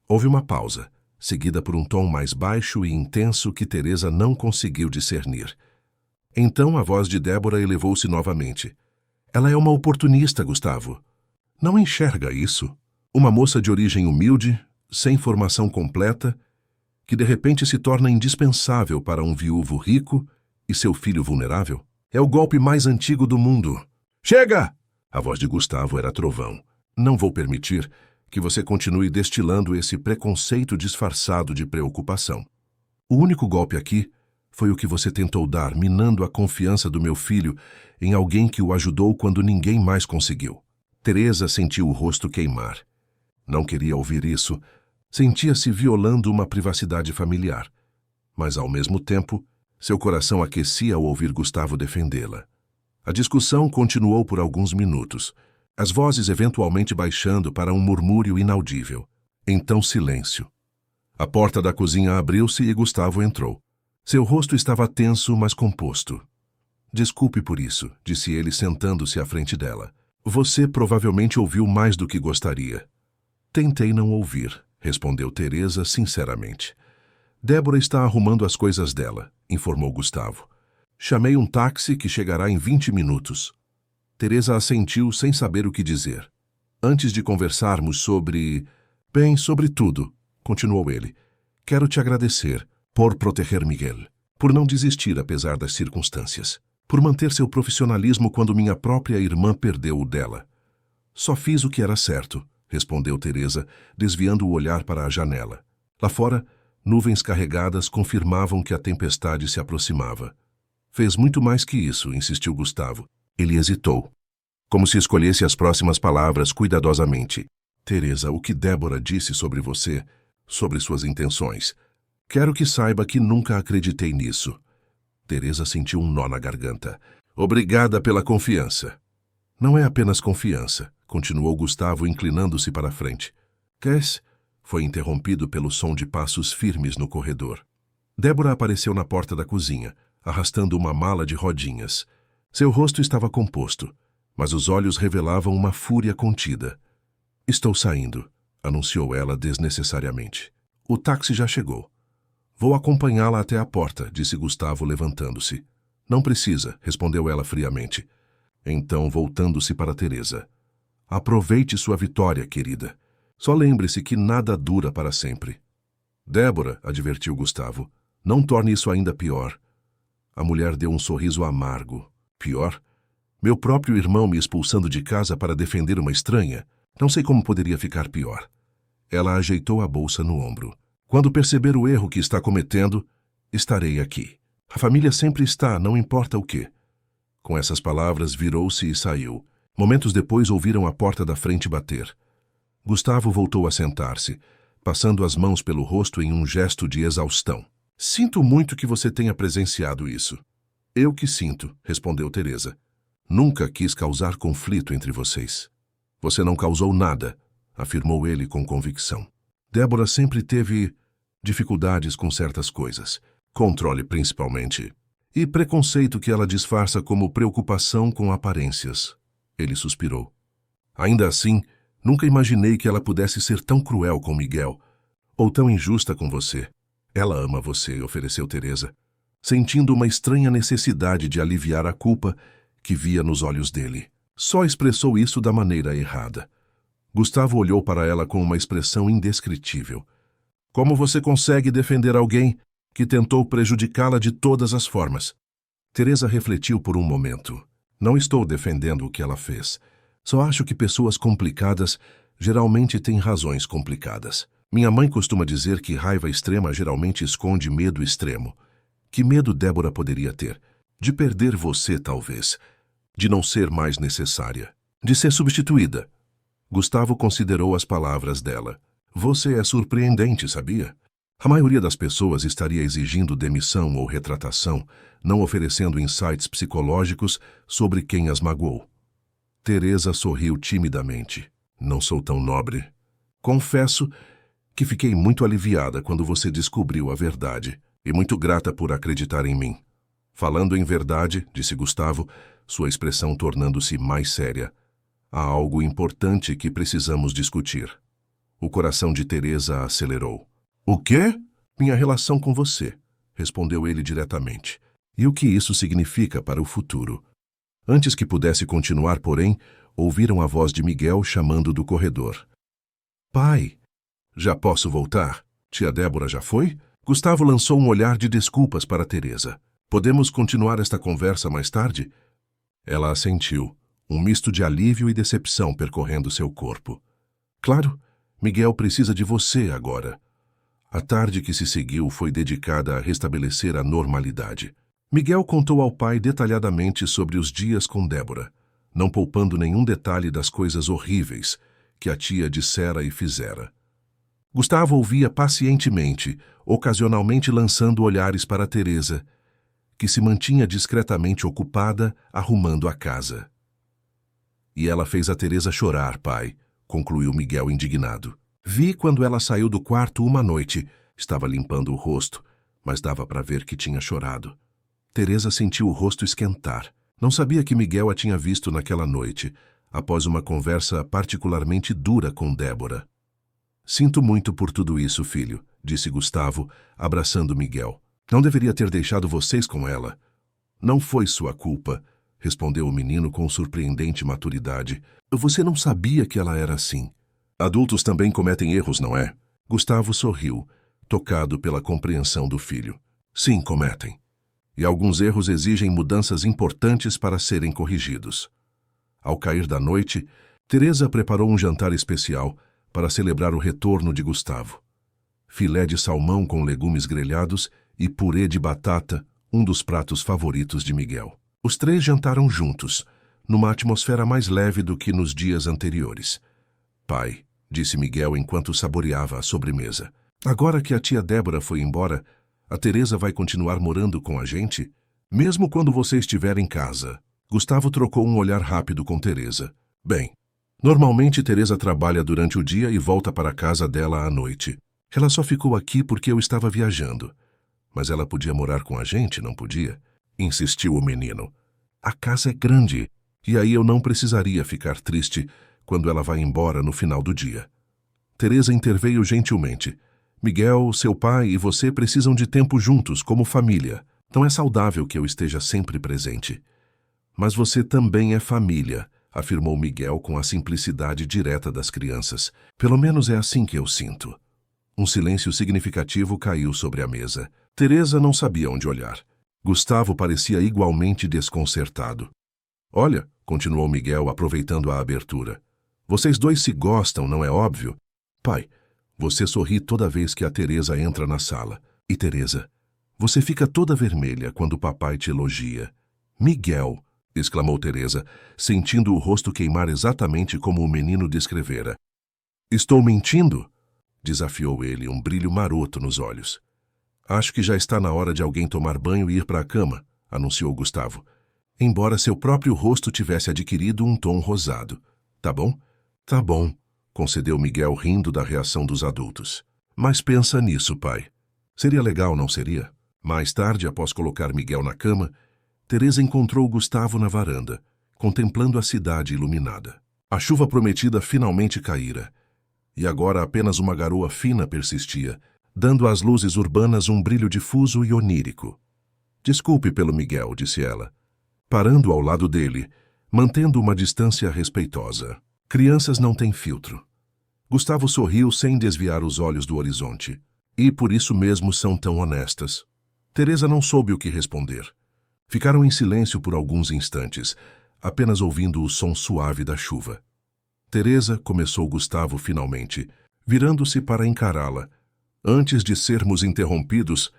Houve uma pausa, seguida por um tom mais baixo e intenso que Teresa não conseguiu discernir. Então a voz de Débora elevou-se novamente. Ela é uma oportunista, Gustavo. Não enxerga isso? Uma moça de origem humilde, sem formação completa, que de repente se torna indispensável para um viúvo rico e seu filho vulnerável? É o golpe mais antigo do mundo. Chega! A voz de Gustavo era trovão. Não vou permitir que você continue destilando esse preconceito disfarçado de preocupação. O único golpe aqui foi o que você tentou dar, minando a confiança do meu filho em alguém que o ajudou quando ninguém mais conseguiu. Teresa sentiu o rosto queimar. Não queria ouvir isso. Sentia-se violando uma privacidade familiar. Mas, ao mesmo tempo, seu coração aquecia ao ouvir Gustavo defendê-la. A discussão continuou por alguns minutos, as vozes eventualmente baixando para um murmúrio inaudível. Então silêncio. A porta da cozinha abriu-se e Gustavo entrou. Seu rosto estava tenso, mas composto. Desculpe por isso, disse ele sentando-se à frente dela. Você provavelmente ouviu mais do que gostaria. Tentei não ouvir, respondeu Teresa sinceramente. Débora está arrumando as coisas dela, informou Gustavo. Chamei um táxi que chegará em 20 minutos. Teresa assentiu sem saber o que dizer. Antes de conversarmos sobre... Bem, sobre tudo, continuou ele. Quero te agradecer por proteger Miguel, por não desistir apesar das circunstâncias, por manter seu profissionalismo quando minha própria irmã perdeu o dela. Só fiz o que era certo, respondeu Teresa, desviando o olhar para a janela. Lá fora, nuvens carregadas confirmavam que a tempestade se aproximava. Fez muito mais que isso, insistiu Gustavo. Ele hesitou, como se escolhesse as próximas palavras cuidadosamente. Teresa, o que Débora disse sobre você, sobre suas intenções. Quero que saiba que nunca acreditei nisso. Teresa sentiu um nó na garganta. Obrigada pela confiança. Não é apenas confiança, continuou Gustavo inclinando-se para a frente. Cass foi interrompido pelo som de passos firmes no corredor. Débora apareceu na porta da cozinha, arrastando uma mala de rodinhas. Seu rosto estava composto, mas os olhos revelavam uma fúria contida. Estou saindo, anunciou ela desnecessariamente. O táxi já chegou. Vou acompanhá-la até a porta, disse Gustavo levantando-se. Não precisa, respondeu ela friamente. Então, voltando-se para Teresa. Aproveite sua vitória, querida. Só lembre-se que nada dura para sempre. Débora, advertiu Gustavo, não torne isso ainda pior. A mulher deu um sorriso amargo. Pior? Meu próprio irmão me expulsando de casa para defender uma estranha? Não sei como poderia ficar pior. Ela ajeitou a bolsa no ombro. Quando perceber o erro que está cometendo, estarei aqui. A família sempre está, não importa o quê. Com essas palavras, virou-se e saiu. Momentos depois, ouviram a porta da frente bater. Gustavo voltou a sentar-se, passando as mãos pelo rosto em um gesto de exaustão. Sinto muito que você tenha presenciado isso. Eu que sinto, respondeu Teresa. Nunca quis causar conflito entre vocês. Você não causou nada, afirmou ele com convicção. Débora sempre teve dificuldades com certas coisas, controle principalmente, e preconceito que ela disfarça como preocupação com aparências. Ele suspirou. Ainda assim, nunca imaginei que ela pudesse ser tão cruel com Miguel, ou tão injusta com você. Ela ama você, ofereceu Teresa, sentindo uma estranha necessidade de aliviar a culpa que via nos olhos dele. Só expressou isso da maneira errada. Gustavo olhou para ela com uma expressão indescritível. Como você consegue defender alguém que tentou prejudicá-la de todas as formas? Teresa refletiu por um momento. Não estou defendendo o que ela fez. Só acho que pessoas complicadas geralmente têm razões complicadas. Minha mãe costuma dizer que raiva extrema geralmente esconde medo extremo. Que medo Débora poderia ter? De perder você, talvez. De não ser mais necessária. De ser substituída. Gustavo considerou as palavras dela. Você é surpreendente, sabia? A maioria das pessoas estaria exigindo demissão ou retratação, não oferecendo insights psicológicos sobre quem as magoou. Teresa sorriu timidamente. Não sou tão nobre. Confesso que fiquei muito aliviada quando você descobriu a verdade e muito grata por acreditar em mim. Falando em verdade, disse Gustavo, sua expressão tornando-se mais séria. Há algo importante que precisamos discutir. O coração de Teresa acelerou. O quê? Minha relação com você, respondeu ele diretamente. E o que isso significa para o futuro? Antes que pudesse continuar, porém, ouviram a voz de Miguel chamando do corredor. Pai, já posso voltar? Tia Débora já foi? Gustavo lançou um olhar de desculpas para Teresa. Podemos continuar esta conversa mais tarde? Ela assentiu, um misto de alívio e decepção percorrendo seu corpo. Claro, Miguel precisa de você agora. A tarde que se seguiu foi dedicada a restabelecer a normalidade. Miguel contou ao pai detalhadamente sobre os dias com Débora, não poupando nenhum detalhe das coisas horríveis que a tia dissera e fizera. Gustavo ouvia pacientemente, ocasionalmente lançando olhares para Teresa, que se mantinha discretamente ocupada arrumando a casa. E ela fez a Teresa chorar, pai, concluiu Miguel indignado. Vi quando ela saiu do quarto uma noite. Estava limpando o rosto, mas dava para ver que tinha chorado. Teresa sentiu o rosto esquentar. Não sabia que Miguel a tinha visto naquela noite, após uma conversa particularmente dura com Débora. Sinto muito por tudo isso, filho, disse Gustavo, abraçando Miguel. Não deveria ter deixado vocês com ela. Não foi sua culpa, respondeu o menino com surpreendente maturidade. Você não sabia que ela era assim. Adultos também cometem erros, não é? Gustavo sorriu, tocado pela compreensão do filho. Sim, cometem. E alguns erros exigem mudanças importantes para serem corrigidos. Ao cair da noite, Teresa preparou um jantar especial para celebrar o retorno de Gustavo. Filé de salmão com legumes grelhados e purê de batata, um dos pratos favoritos de Miguel. Os três jantaram juntos, numa atmosfera mais leve do que nos dias anteriores. Pai, disse Miguel enquanto saboreava a sobremesa. Agora que a tia Débora foi embora, a Teresa vai continuar morando com a gente? Mesmo quando você estiver em casa. Gustavo trocou um olhar rápido com Teresa. Bem, normalmente Teresa trabalha durante o dia e volta para a casa dela à noite. Ela só ficou aqui porque eu estava viajando. Mas ela podia morar com a gente, não podia? Insistiu o menino. A casa é grande, e aí eu não precisaria ficar triste quando ela vai embora no final do dia. Teresa interveio gentilmente. Miguel, seu pai e você precisam de tempo juntos, como família. Não é saudável que eu esteja sempre presente. Mas você também é família, afirmou Miguel com a simplicidade direta das crianças. Pelo menos é assim que eu sinto. Um silêncio significativo caiu sobre a mesa. Teresa não sabia onde olhar. Gustavo parecia igualmente desconcertado. Olha, continuou Miguel aproveitando a abertura. Vocês dois se gostam, não é óbvio? Pai, você sorri toda vez que a Teresa entra na sala. E Teresa, você fica toda vermelha quando o papai te elogia. Miguel, exclamou Teresa, sentindo o rosto queimar exatamente como o menino descrevera. Estou mentindo? Desafiou ele, um brilho maroto nos olhos. Acho que já está na hora de alguém tomar banho e ir para a cama, anunciou Gustavo, embora seu próprio rosto tivesse adquirido um tom rosado. Tá bom? Tá bom, concedeu Miguel rindo da reação dos adultos. Mas pensa nisso, pai. Seria legal, não seria? Mais tarde, após colocar Miguel na cama, Teresa encontrou Gustavo na varanda, contemplando a cidade iluminada. A chuva prometida finalmente caíra, e agora apenas uma garoa fina persistia, dando às luzes urbanas um brilho difuso e onírico. Desculpe pelo Miguel, disse ela, parando ao lado dele, mantendo uma distância respeitosa. Crianças não têm filtro. Gustavo sorriu sem desviar os olhos do horizonte. E por isso mesmo são tão honestas. Teresa não soube o que responder. Ficaram em silêncio por alguns instantes, apenas ouvindo o som suave da chuva. Teresa, começou Gustavo finalmente, virando-se para encará-la. Antes de sermos interrompidos,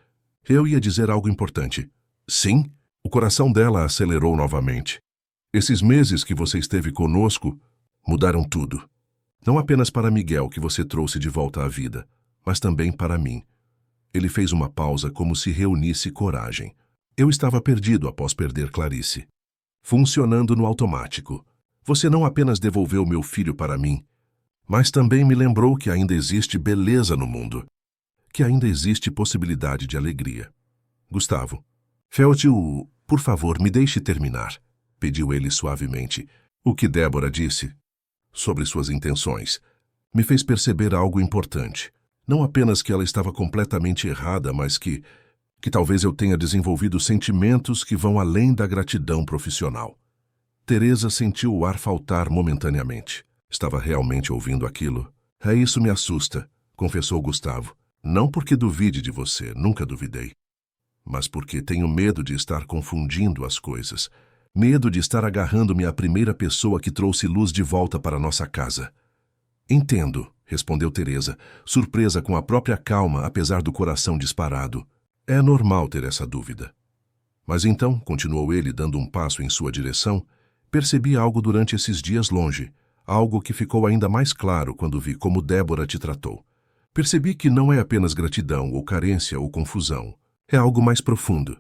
eu ia dizer algo importante. Sim, o coração dela acelerou novamente. Esses meses que você esteve conosco mudaram tudo. Não apenas para Miguel que você trouxe de volta à vida, mas também para mim. Ele fez uma pausa como se reunisse coragem. Eu estava perdido após perder Clarice. Funcionando no automático. Você não apenas devolveu meu filho para mim, mas também me lembrou que ainda existe beleza no mundo. Que ainda existe possibilidade de alegria. Gustavo, por favor, me deixe terminar, pediu ele suavemente. O que Débora disse sobre suas intenções me fez perceber algo importante. Não apenas que ela estava completamente errada, mas que talvez eu tenha desenvolvido sentimentos que vão além da gratidão profissional. Teresa sentiu o ar faltar momentaneamente. Estava realmente ouvindo aquilo? Isso me assusta, confessou Gustavo. Não porque duvide de você, nunca duvidei. Mas porque tenho medo de estar confundindo as coisas. Medo de estar agarrando-me à primeira pessoa que trouxe luz de volta para nossa casa. Entendo, respondeu Teresa, surpresa com a própria calma, apesar do coração disparado. É normal ter essa dúvida. Mas então, continuou ele, dando um passo em sua direção, percebi algo durante esses dias longe, algo que ficou ainda mais claro quando vi como Débora te tratou. Percebi que não é apenas gratidão, ou carência, ou confusão. É algo mais profundo.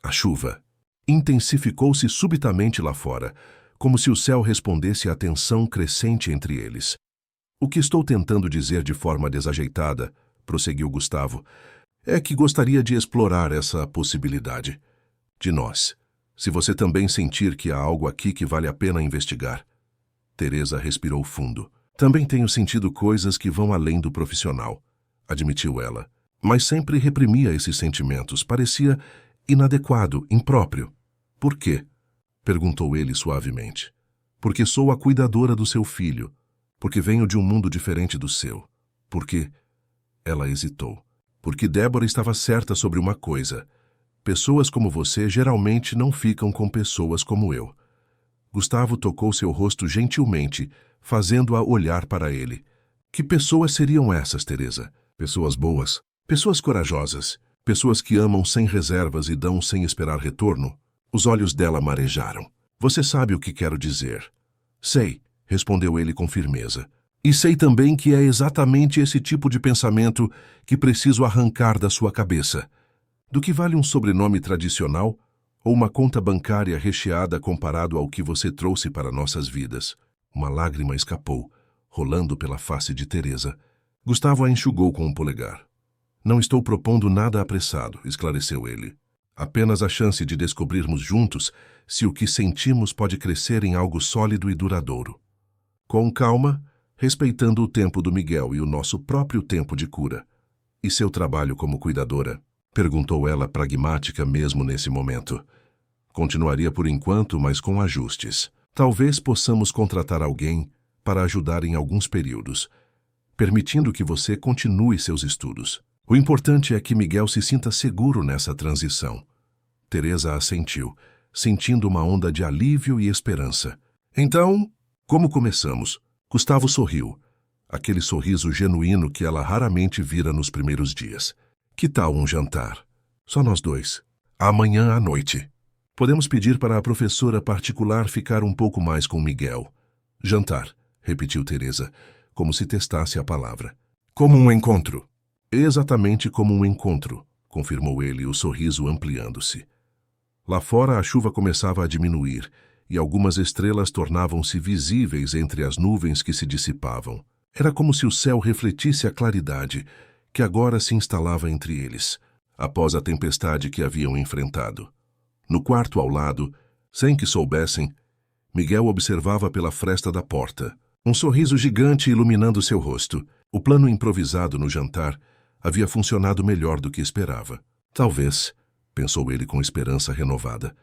A chuva intensificou-se subitamente lá fora, como se o céu respondesse à tensão crescente entre eles. O que estou tentando dizer de forma desajeitada, prosseguiu Gustavo, é que gostaria de explorar essa possibilidade. De nós. Se você também sentir que há algo aqui que vale a pena investigar. Teresa respirou fundo. Também tenho sentido coisas que vão além do profissional, admitiu ela. Mas sempre reprimia esses sentimentos. Parecia inadequado, impróprio. Por quê? Perguntou ele suavemente. Porque sou a cuidadora do seu filho. Porque venho de um mundo diferente do seu. Porque... Ela hesitou. Porque Débora estava certa sobre uma coisa. Pessoas como você geralmente não ficam com pessoas como eu. Gustavo tocou seu rosto gentilmente, fazendo-a olhar para ele. Que pessoas seriam essas, Teresa? Pessoas boas? Pessoas corajosas? Pessoas que amam sem reservas e dão sem esperar retorno? Os olhos dela marejaram. Você sabe o que quero dizer. Sei, respondeu ele com firmeza. E sei também que é exatamente esse tipo de pensamento que preciso arrancar da sua cabeça. Do que vale um sobrenome tradicional ou uma conta bancária recheada comparado ao que você trouxe para nossas vidas? Uma lágrima escapou, rolando pela face de Teresa. Gustavo a enxugou com um polegar. Não estou propondo nada apressado, esclareceu ele. Apenas a chance de descobrirmos juntos se o que sentimos pode crescer em algo sólido e duradouro. Com calma, respeitando o tempo do Miguel e o nosso próprio tempo de cura. E seu trabalho como cuidadora? Perguntou ela pragmática mesmo nesse momento. Continuaria por enquanto, mas com ajustes. Talvez possamos contratar alguém para ajudar em alguns períodos, permitindo que você continue seus estudos. O importante é que Miguel se sinta seguro nessa transição. Teresa assentiu, sentindo uma onda de alívio e esperança. Então, como começamos? Gustavo sorriu, aquele sorriso genuíno que ela raramente vira nos primeiros dias. Que tal um jantar? Só nós dois. Amanhã à noite. Podemos pedir para a professora particular ficar um pouco mais com Miguel. Jantar, repetiu Teresa, como se testasse a palavra. Como um encontro. Exatamente como um encontro, confirmou ele, o sorriso ampliando-se. Lá fora a chuva começava a diminuir, e algumas estrelas tornavam-se visíveis entre as nuvens que se dissipavam. Era como se o céu refletisse a claridade que agora se instalava entre eles, após a tempestade que haviam enfrentado. No quarto ao lado, sem que soubessem, Miguel observava pela fresta da porta, um sorriso gigante iluminando seu rosto. O plano improvisado no jantar havia funcionado melhor do que esperava. Talvez, pensou ele com esperança renovada,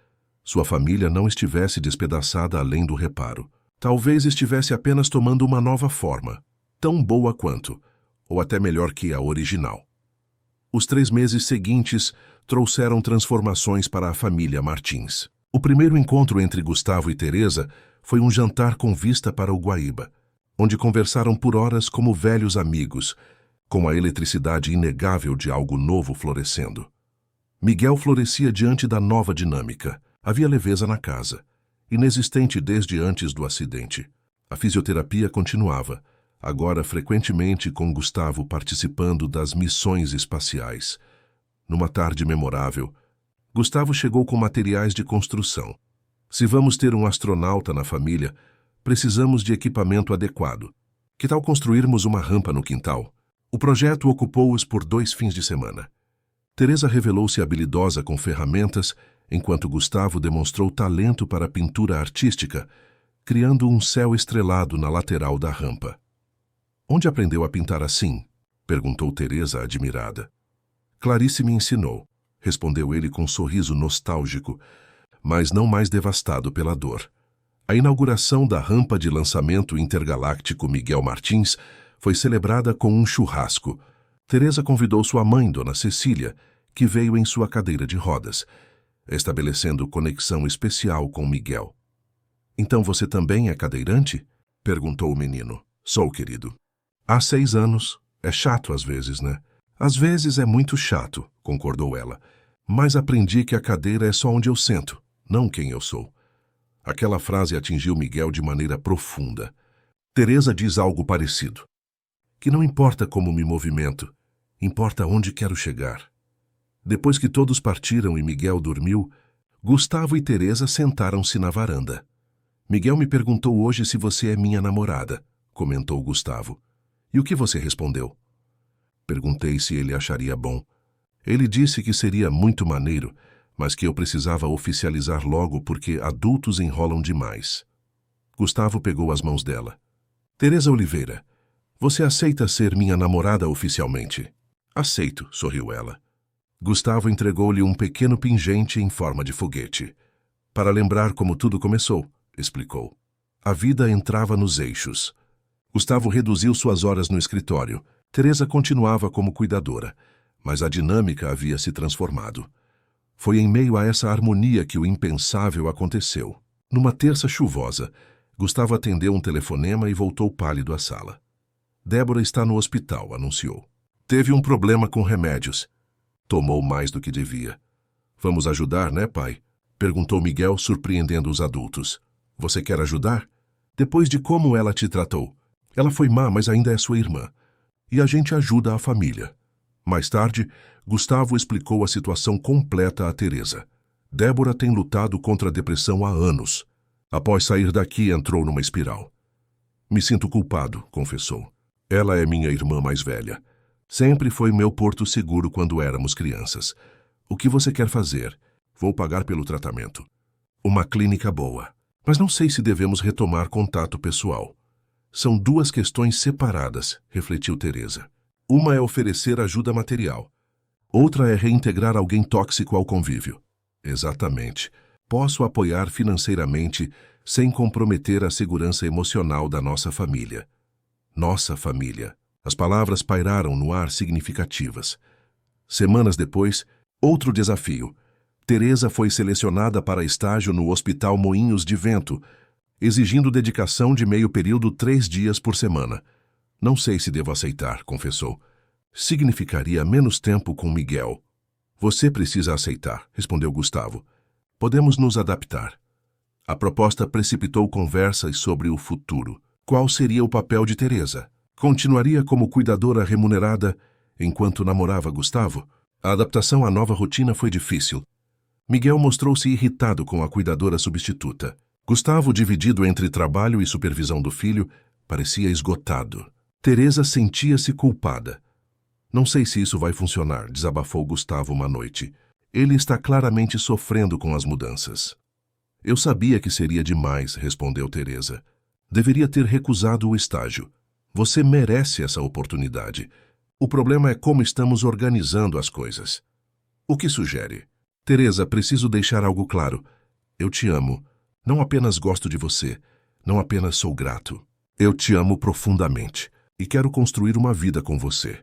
sua família não estivesse despedaçada além do reparo. Talvez estivesse apenas tomando uma nova forma, tão boa quanto, ou até melhor que a original. Os 3 meses seguintes trouxeram transformações para a família Martins. O primeiro encontro entre Gustavo e Teresa foi um jantar com vista para o Guaíba, onde conversaram por horas como velhos amigos, com a eletricidade inegável de algo novo florescendo. Miguel florescia diante da nova dinâmica. Havia leveza na casa, inexistente desde antes do acidente. A fisioterapia continuava, agora frequentemente com Gustavo participando das missões espaciais. Numa tarde memorável, Gustavo chegou com materiais de construção. Se vamos ter um astronauta na família, precisamos de equipamento adequado. Que tal construirmos uma rampa no quintal? O projeto ocupou-os por 2 fins de semana. Teresa revelou-se habilidosa com ferramentas, enquanto Gustavo demonstrou talento para a pintura artística, criando um céu estrelado na lateral da rampa. Onde aprendeu a pintar assim? Perguntou Teresa, admirada. Clarice me ensinou, respondeu ele com um sorriso nostálgico, mas não mais devastado pela dor. A inauguração da rampa de lançamento intergaláctico Miguel Martins foi celebrada com um churrasco. Teresa convidou sua mãe, Dona Cecília, que veio em sua cadeira de rodas, estabelecendo conexão especial com Miguel. Então você também é cadeirante? Perguntou o menino. Sou, querido. Há 6 anos. É chato às vezes, né? Às vezes é muito chato, concordou ela. Mas aprendi que a cadeira é só onde eu sento, não quem eu sou. Aquela frase atingiu Miguel de maneira profunda. Teresa diz algo parecido. Que não importa como me movimento, importa onde quero chegar. Depois que todos partiram e Miguel dormiu, Gustavo e Teresa sentaram-se na varanda. Miguel me perguntou hoje se você é minha namorada, comentou Gustavo. E o que você respondeu? Perguntei se ele acharia bom. Ele disse que seria muito maneiro, mas que eu precisava oficializar logo porque adultos enrolam demais. Gustavo pegou as mãos dela. Teresa Oliveira, você aceita ser minha namorada oficialmente? Aceito, sorriu ela. Gustavo entregou-lhe um pequeno pingente em forma de foguete. Para lembrar como tudo começou, explicou. A vida entrava nos eixos. Gustavo reduziu suas horas no escritório. Teresa continuava como cuidadora, mas a dinâmica havia se transformado. Foi em meio a essa harmonia que o impensável aconteceu. Numa terça chuvosa, Gustavo atendeu um telefonema e voltou pálido à sala. Débora está no hospital, anunciou. Teve um problema com remédios. Tomou mais do que devia. Vamos ajudar, né, pai? Perguntou Miguel, surpreendendo os adultos. Você quer ajudar? Depois de como ela te tratou. Ela foi má, mas ainda é sua irmã. E a gente ajuda a família. Mais tarde, Gustavo explicou a situação completa a Teresa. Débora tem lutado contra a depressão há anos. Após sair daqui, entrou numa espiral. Me sinto culpado, confessou. Ela é minha irmã mais velha. Sempre foi meu porto seguro quando éramos crianças. O que você quer fazer? Vou pagar pelo tratamento. Uma clínica boa. Mas não sei se devemos retomar contato pessoal. São 2 questões separadas, refletiu Teresa. Uma é oferecer ajuda material. Outra é reintegrar alguém tóxico ao convívio. Exatamente. Posso apoiar financeiramente sem comprometer a segurança emocional da nossa família. Nossa família. As palavras pairaram no ar significativas. Semanas depois, outro desafio. Teresa foi selecionada para estágio no Hospital Moinhos de Vento, exigindo dedicação de meio período 3 dias por semana. Não sei se devo aceitar, confessou. Significaria menos tempo com Miguel. Você precisa aceitar, respondeu Gustavo. Podemos nos adaptar. A proposta precipitou conversas sobre o futuro. Qual seria o papel de Teresa? Continuaria como cuidadora remunerada enquanto namorava Gustavo? A adaptação à nova rotina foi difícil. Miguel mostrou-se irritado com a cuidadora substituta. Gustavo, dividido entre trabalho e supervisão do filho, parecia esgotado. Teresa sentia-se culpada. Não sei se isso vai funcionar, desabafou Gustavo uma noite. Ele está claramente sofrendo com as mudanças. Eu sabia que seria demais, respondeu Teresa. Deveria ter recusado o estágio. Você merece essa oportunidade. O problema é como estamos organizando as coisas. O que sugere? Teresa, preciso deixar algo claro. Eu te amo. Não apenas gosto de você. Não apenas sou grato. Eu te amo profundamente e quero construir uma vida com você.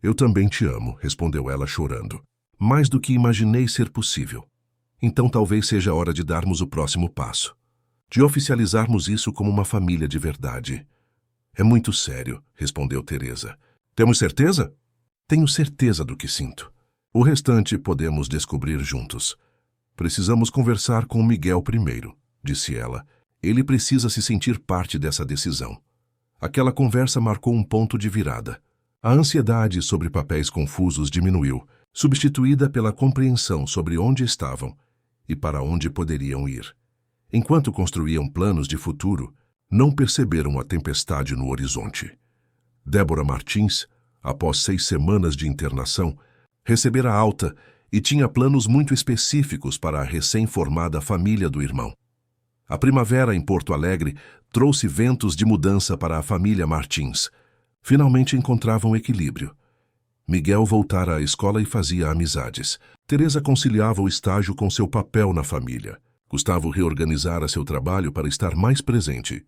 Eu também te amo, respondeu ela chorando. Mais do que imaginei ser possível. Então talvez seja a hora de darmos o próximo passo. De oficializarmos isso como uma família de verdade. É muito sério, respondeu Teresa. Temos certeza? Tenho certeza do que sinto. O restante podemos descobrir juntos. Precisamos conversar com Miguel primeiro, disse ela. Ele precisa se sentir parte dessa decisão. Aquela conversa marcou um ponto de virada. A ansiedade sobre papéis confusos diminuiu, substituída pela compreensão sobre onde estavam e para onde poderiam ir. Enquanto construíam planos de futuro, não perceberam a tempestade no horizonte. Débora Martins, após 6 semanas de internação, recebera alta e tinha planos muito específicos para a recém-formada família do irmão. A primavera em Porto Alegre trouxe ventos de mudança para a família Martins. Finalmente encontravam equilíbrio. Miguel voltara à escola e fazia amizades. Teresa conciliava o estágio com seu papel na família. Gustavo reorganizara seu trabalho para estar mais presente.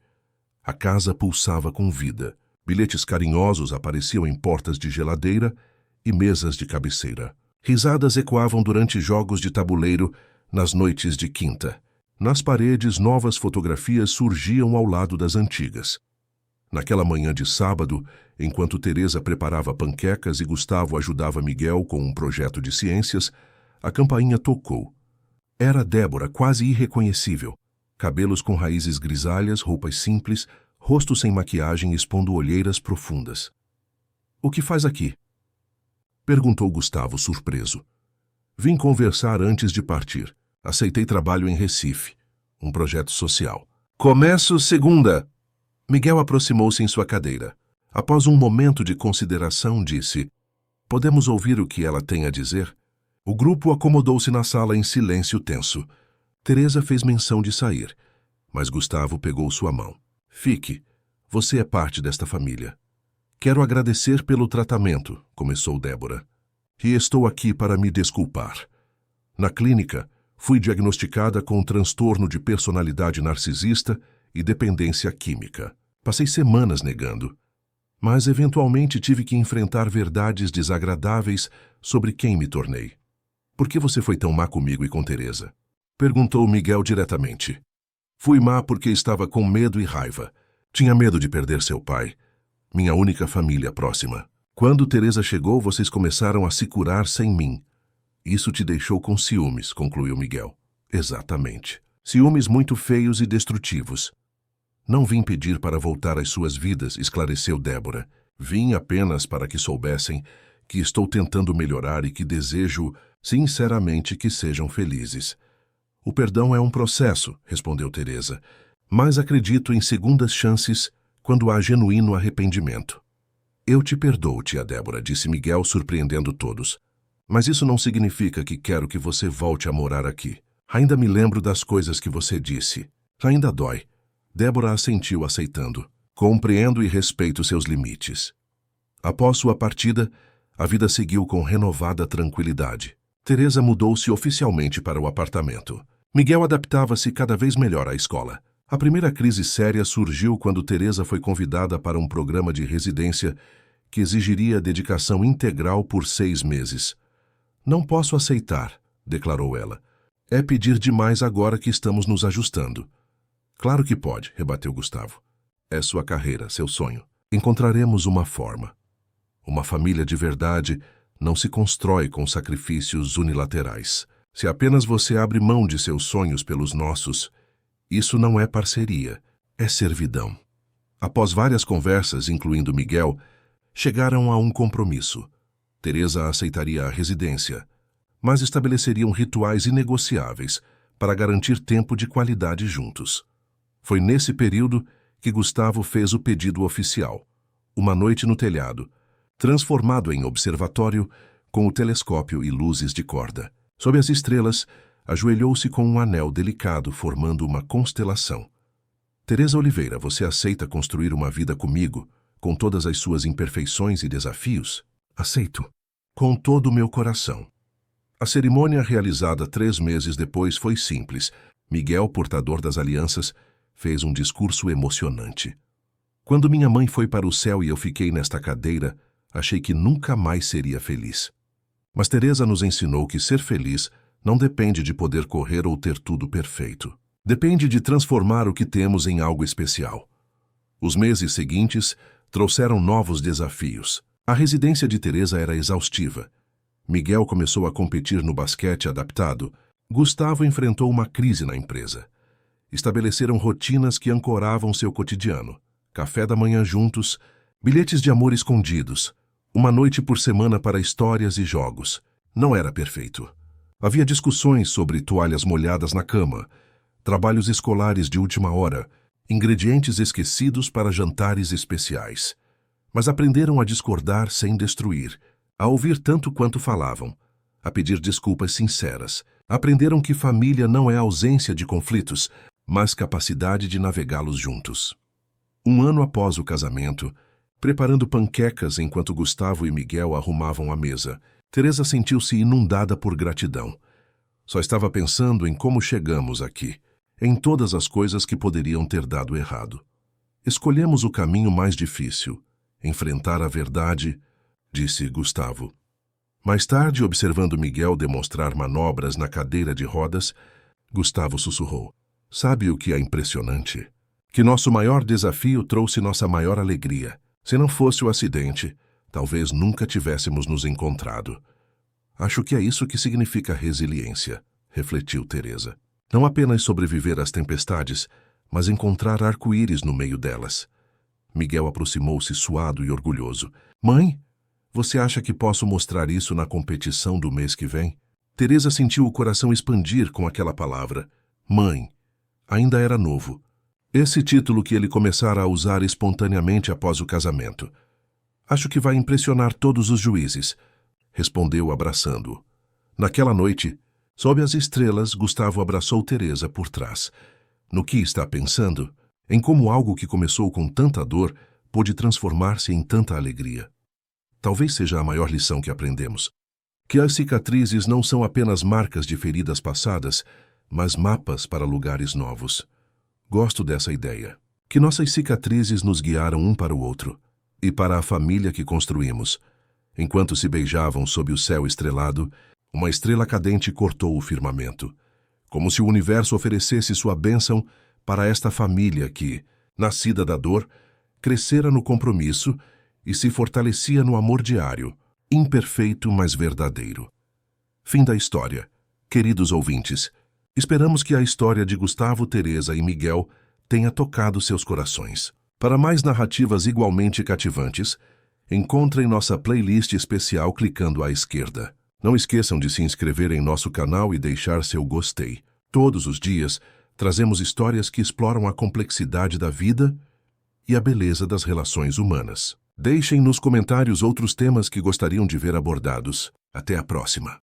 A casa pulsava com vida. Bilhetes carinhosos apareciam em portas de geladeira e mesas de cabeceira. Risadas ecoavam durante jogos de tabuleiro nas noites de quinta. Nas paredes, novas fotografias surgiam ao lado das antigas. Naquela manhã de sábado, enquanto Teresa preparava panquecas e Gustavo ajudava Miguel com um projeto de ciências, a campainha tocou. Era Débora, quase irreconhecível. Cabelos com raízes grisalhas, roupas simples, rosto sem maquiagem expondo olheiras profundas. — O que faz aqui? Perguntou Gustavo, surpreso. Vim conversar antes de partir. Aceitei trabalho em Recife, um projeto social. Começo segunda. Miguel aproximou-se em sua cadeira. Após um momento de consideração, disse: Podemos ouvir o que ela tem a dizer? O grupo acomodou-se na sala em silêncio tenso. Teresa fez menção de sair, mas Gustavo pegou sua mão. Fique. Você é parte desta família. Quero agradecer pelo tratamento, começou Débora. E estou aqui para me desculpar. Na clínica, fui diagnosticada com um transtorno de personalidade narcisista e dependência química. Passei semanas negando, mas eventualmente tive que enfrentar verdades desagradáveis sobre quem me tornei. Por que você foi tão má comigo e com Teresa? Perguntou Miguel diretamente. Fui má porque estava com medo e raiva. Tinha medo de perder seu pai, minha única família próxima. Quando Teresa chegou, vocês começaram a se curar sem mim. Isso te deixou com ciúmes, concluiu Miguel. Exatamente. Ciúmes muito feios e destrutivos. Não vim pedir para voltar às suas vidas, esclareceu Débora. Vim apenas para que soubessem que estou tentando melhorar e que desejo, sinceramente, que sejam felizes. O perdão é um processo, respondeu Teresa, mas acredito em segundas chances quando há genuíno arrependimento. Eu te perdoo, tia Débora, disse Miguel, surpreendendo todos. Mas isso não significa que quero que você volte a morar aqui. Ainda me lembro das coisas que você disse. Ainda dói. Débora assentiu, aceitando. Compreendo e respeito seus limites. Após sua partida, a vida seguiu com renovada tranquilidade. Teresa mudou-se oficialmente para o apartamento. Miguel adaptava-se cada vez melhor à escola. A primeira crise séria surgiu quando Teresa foi convidada para um programa de residência que exigiria dedicação integral por 6 meses. Não posso aceitar, declarou ela. É pedir demais agora que estamos nos ajustando. Claro que pode, rebateu Gustavo. É sua carreira, seu sonho. Encontraremos uma forma. Uma família de verdade não se constrói com sacrifícios unilaterais. Se apenas você abre mão de seus sonhos pelos nossos, isso não é parceria, é servidão. Após várias conversas, incluindo Miguel, chegaram a um compromisso. Teresa aceitaria a residência, mas estabeleceriam rituais inegociáveis para garantir tempo de qualidade juntos. Foi nesse período que Gustavo fez o pedido oficial. Uma noite no telhado, transformado em observatório, com o telescópio e luzes de corda. Sob as estrelas, ajoelhou-se com um anel delicado formando uma constelação. Teresa Oliveira, você aceita construir uma vida comigo, com todas as suas imperfeições e desafios? Aceito. Com todo o meu coração. A cerimônia realizada 3 meses depois foi simples. Miguel, portador das alianças, fez um discurso emocionante. Quando minha mãe foi para o céu e eu fiquei nesta cadeira, Achei que nunca mais seria feliz. Mas Teresa nos ensinou que ser feliz não depende de poder correr ou ter tudo perfeito. Depende de transformar o que temos em algo especial. Os meses seguintes trouxeram novos desafios. A residência de Teresa era exaustiva. Miguel começou a competir no basquete adaptado. Gustavo enfrentou uma crise na empresa. Estabeleceram rotinas que ancoravam seu cotidiano. Café da manhã juntos, bilhetes de amor escondidos, uma noite por semana para histórias e jogos. Não era perfeito. Havia discussões sobre toalhas molhadas na cama, trabalhos escolares de última hora, ingredientes esquecidos para jantares especiais. Mas aprenderam a discordar sem destruir, a ouvir tanto quanto falavam, a pedir desculpas sinceras. Aprenderam que família não é ausência de conflitos, mas capacidade de navegá-los juntos. Um ano após o casamento, preparando panquecas enquanto Gustavo e Miguel arrumavam a mesa, Teresa sentiu-se inundada por gratidão. Só estava pensando em como chegamos aqui, em todas as coisas que poderiam ter dado errado. Escolhemos o caminho mais difícil, enfrentar a verdade, disse Gustavo. Mais tarde, observando Miguel demonstrar manobras na cadeira de rodas, Gustavo sussurrou: "Sabe o que é impressionante? Que nosso maior desafio trouxe nossa maior alegria. Se não fosse o acidente, talvez nunca tivéssemos nos encontrado." Acho que é isso que significa resiliência, refletiu Teresa. Não apenas sobreviver às tempestades, mas encontrar arco-íris no meio delas. Miguel aproximou-se suado e orgulhoso. "Mãe, você acha que posso mostrar isso na competição do mês que vem?" Teresa sentiu o coração expandir com aquela palavra. Mãe. Ainda era novo. Esse título que ele começara a usar espontaneamente após o casamento. "Acho que vai impressionar todos os juízes", respondeu abraçando-o. Naquela noite, sob as estrelas, Gustavo abraçou Teresa por trás. No que está pensando? Em como algo que começou com tanta dor pôde transformar-se em tanta alegria. Talvez seja a maior lição que aprendemos. Que as cicatrizes não são apenas marcas de feridas passadas, mas mapas para lugares novos. Gosto dessa ideia. Que nossas cicatrizes nos guiaram um para o outro e para a família que construímos. Enquanto se beijavam sob o céu estrelado, uma estrela cadente cortou o firmamento, como se o universo oferecesse sua bênção para esta família que, nascida da dor, crescera no compromisso e se fortalecia no amor diário, imperfeito, mas verdadeiro. Fim da história. Queridos ouvintes, esperamos que a história de Gustavo, Teresa e Miguel tenha tocado seus corações. Para mais narrativas igualmente cativantes, encontrem nossa playlist especial clicando à esquerda. Não esqueçam de se inscrever em nosso canal e deixar seu gostei. Todos os dias, trazemos histórias que exploram a complexidade da vida e a beleza das relações humanas. Deixem nos comentários outros temas que gostariam de ver abordados. Até a próxima!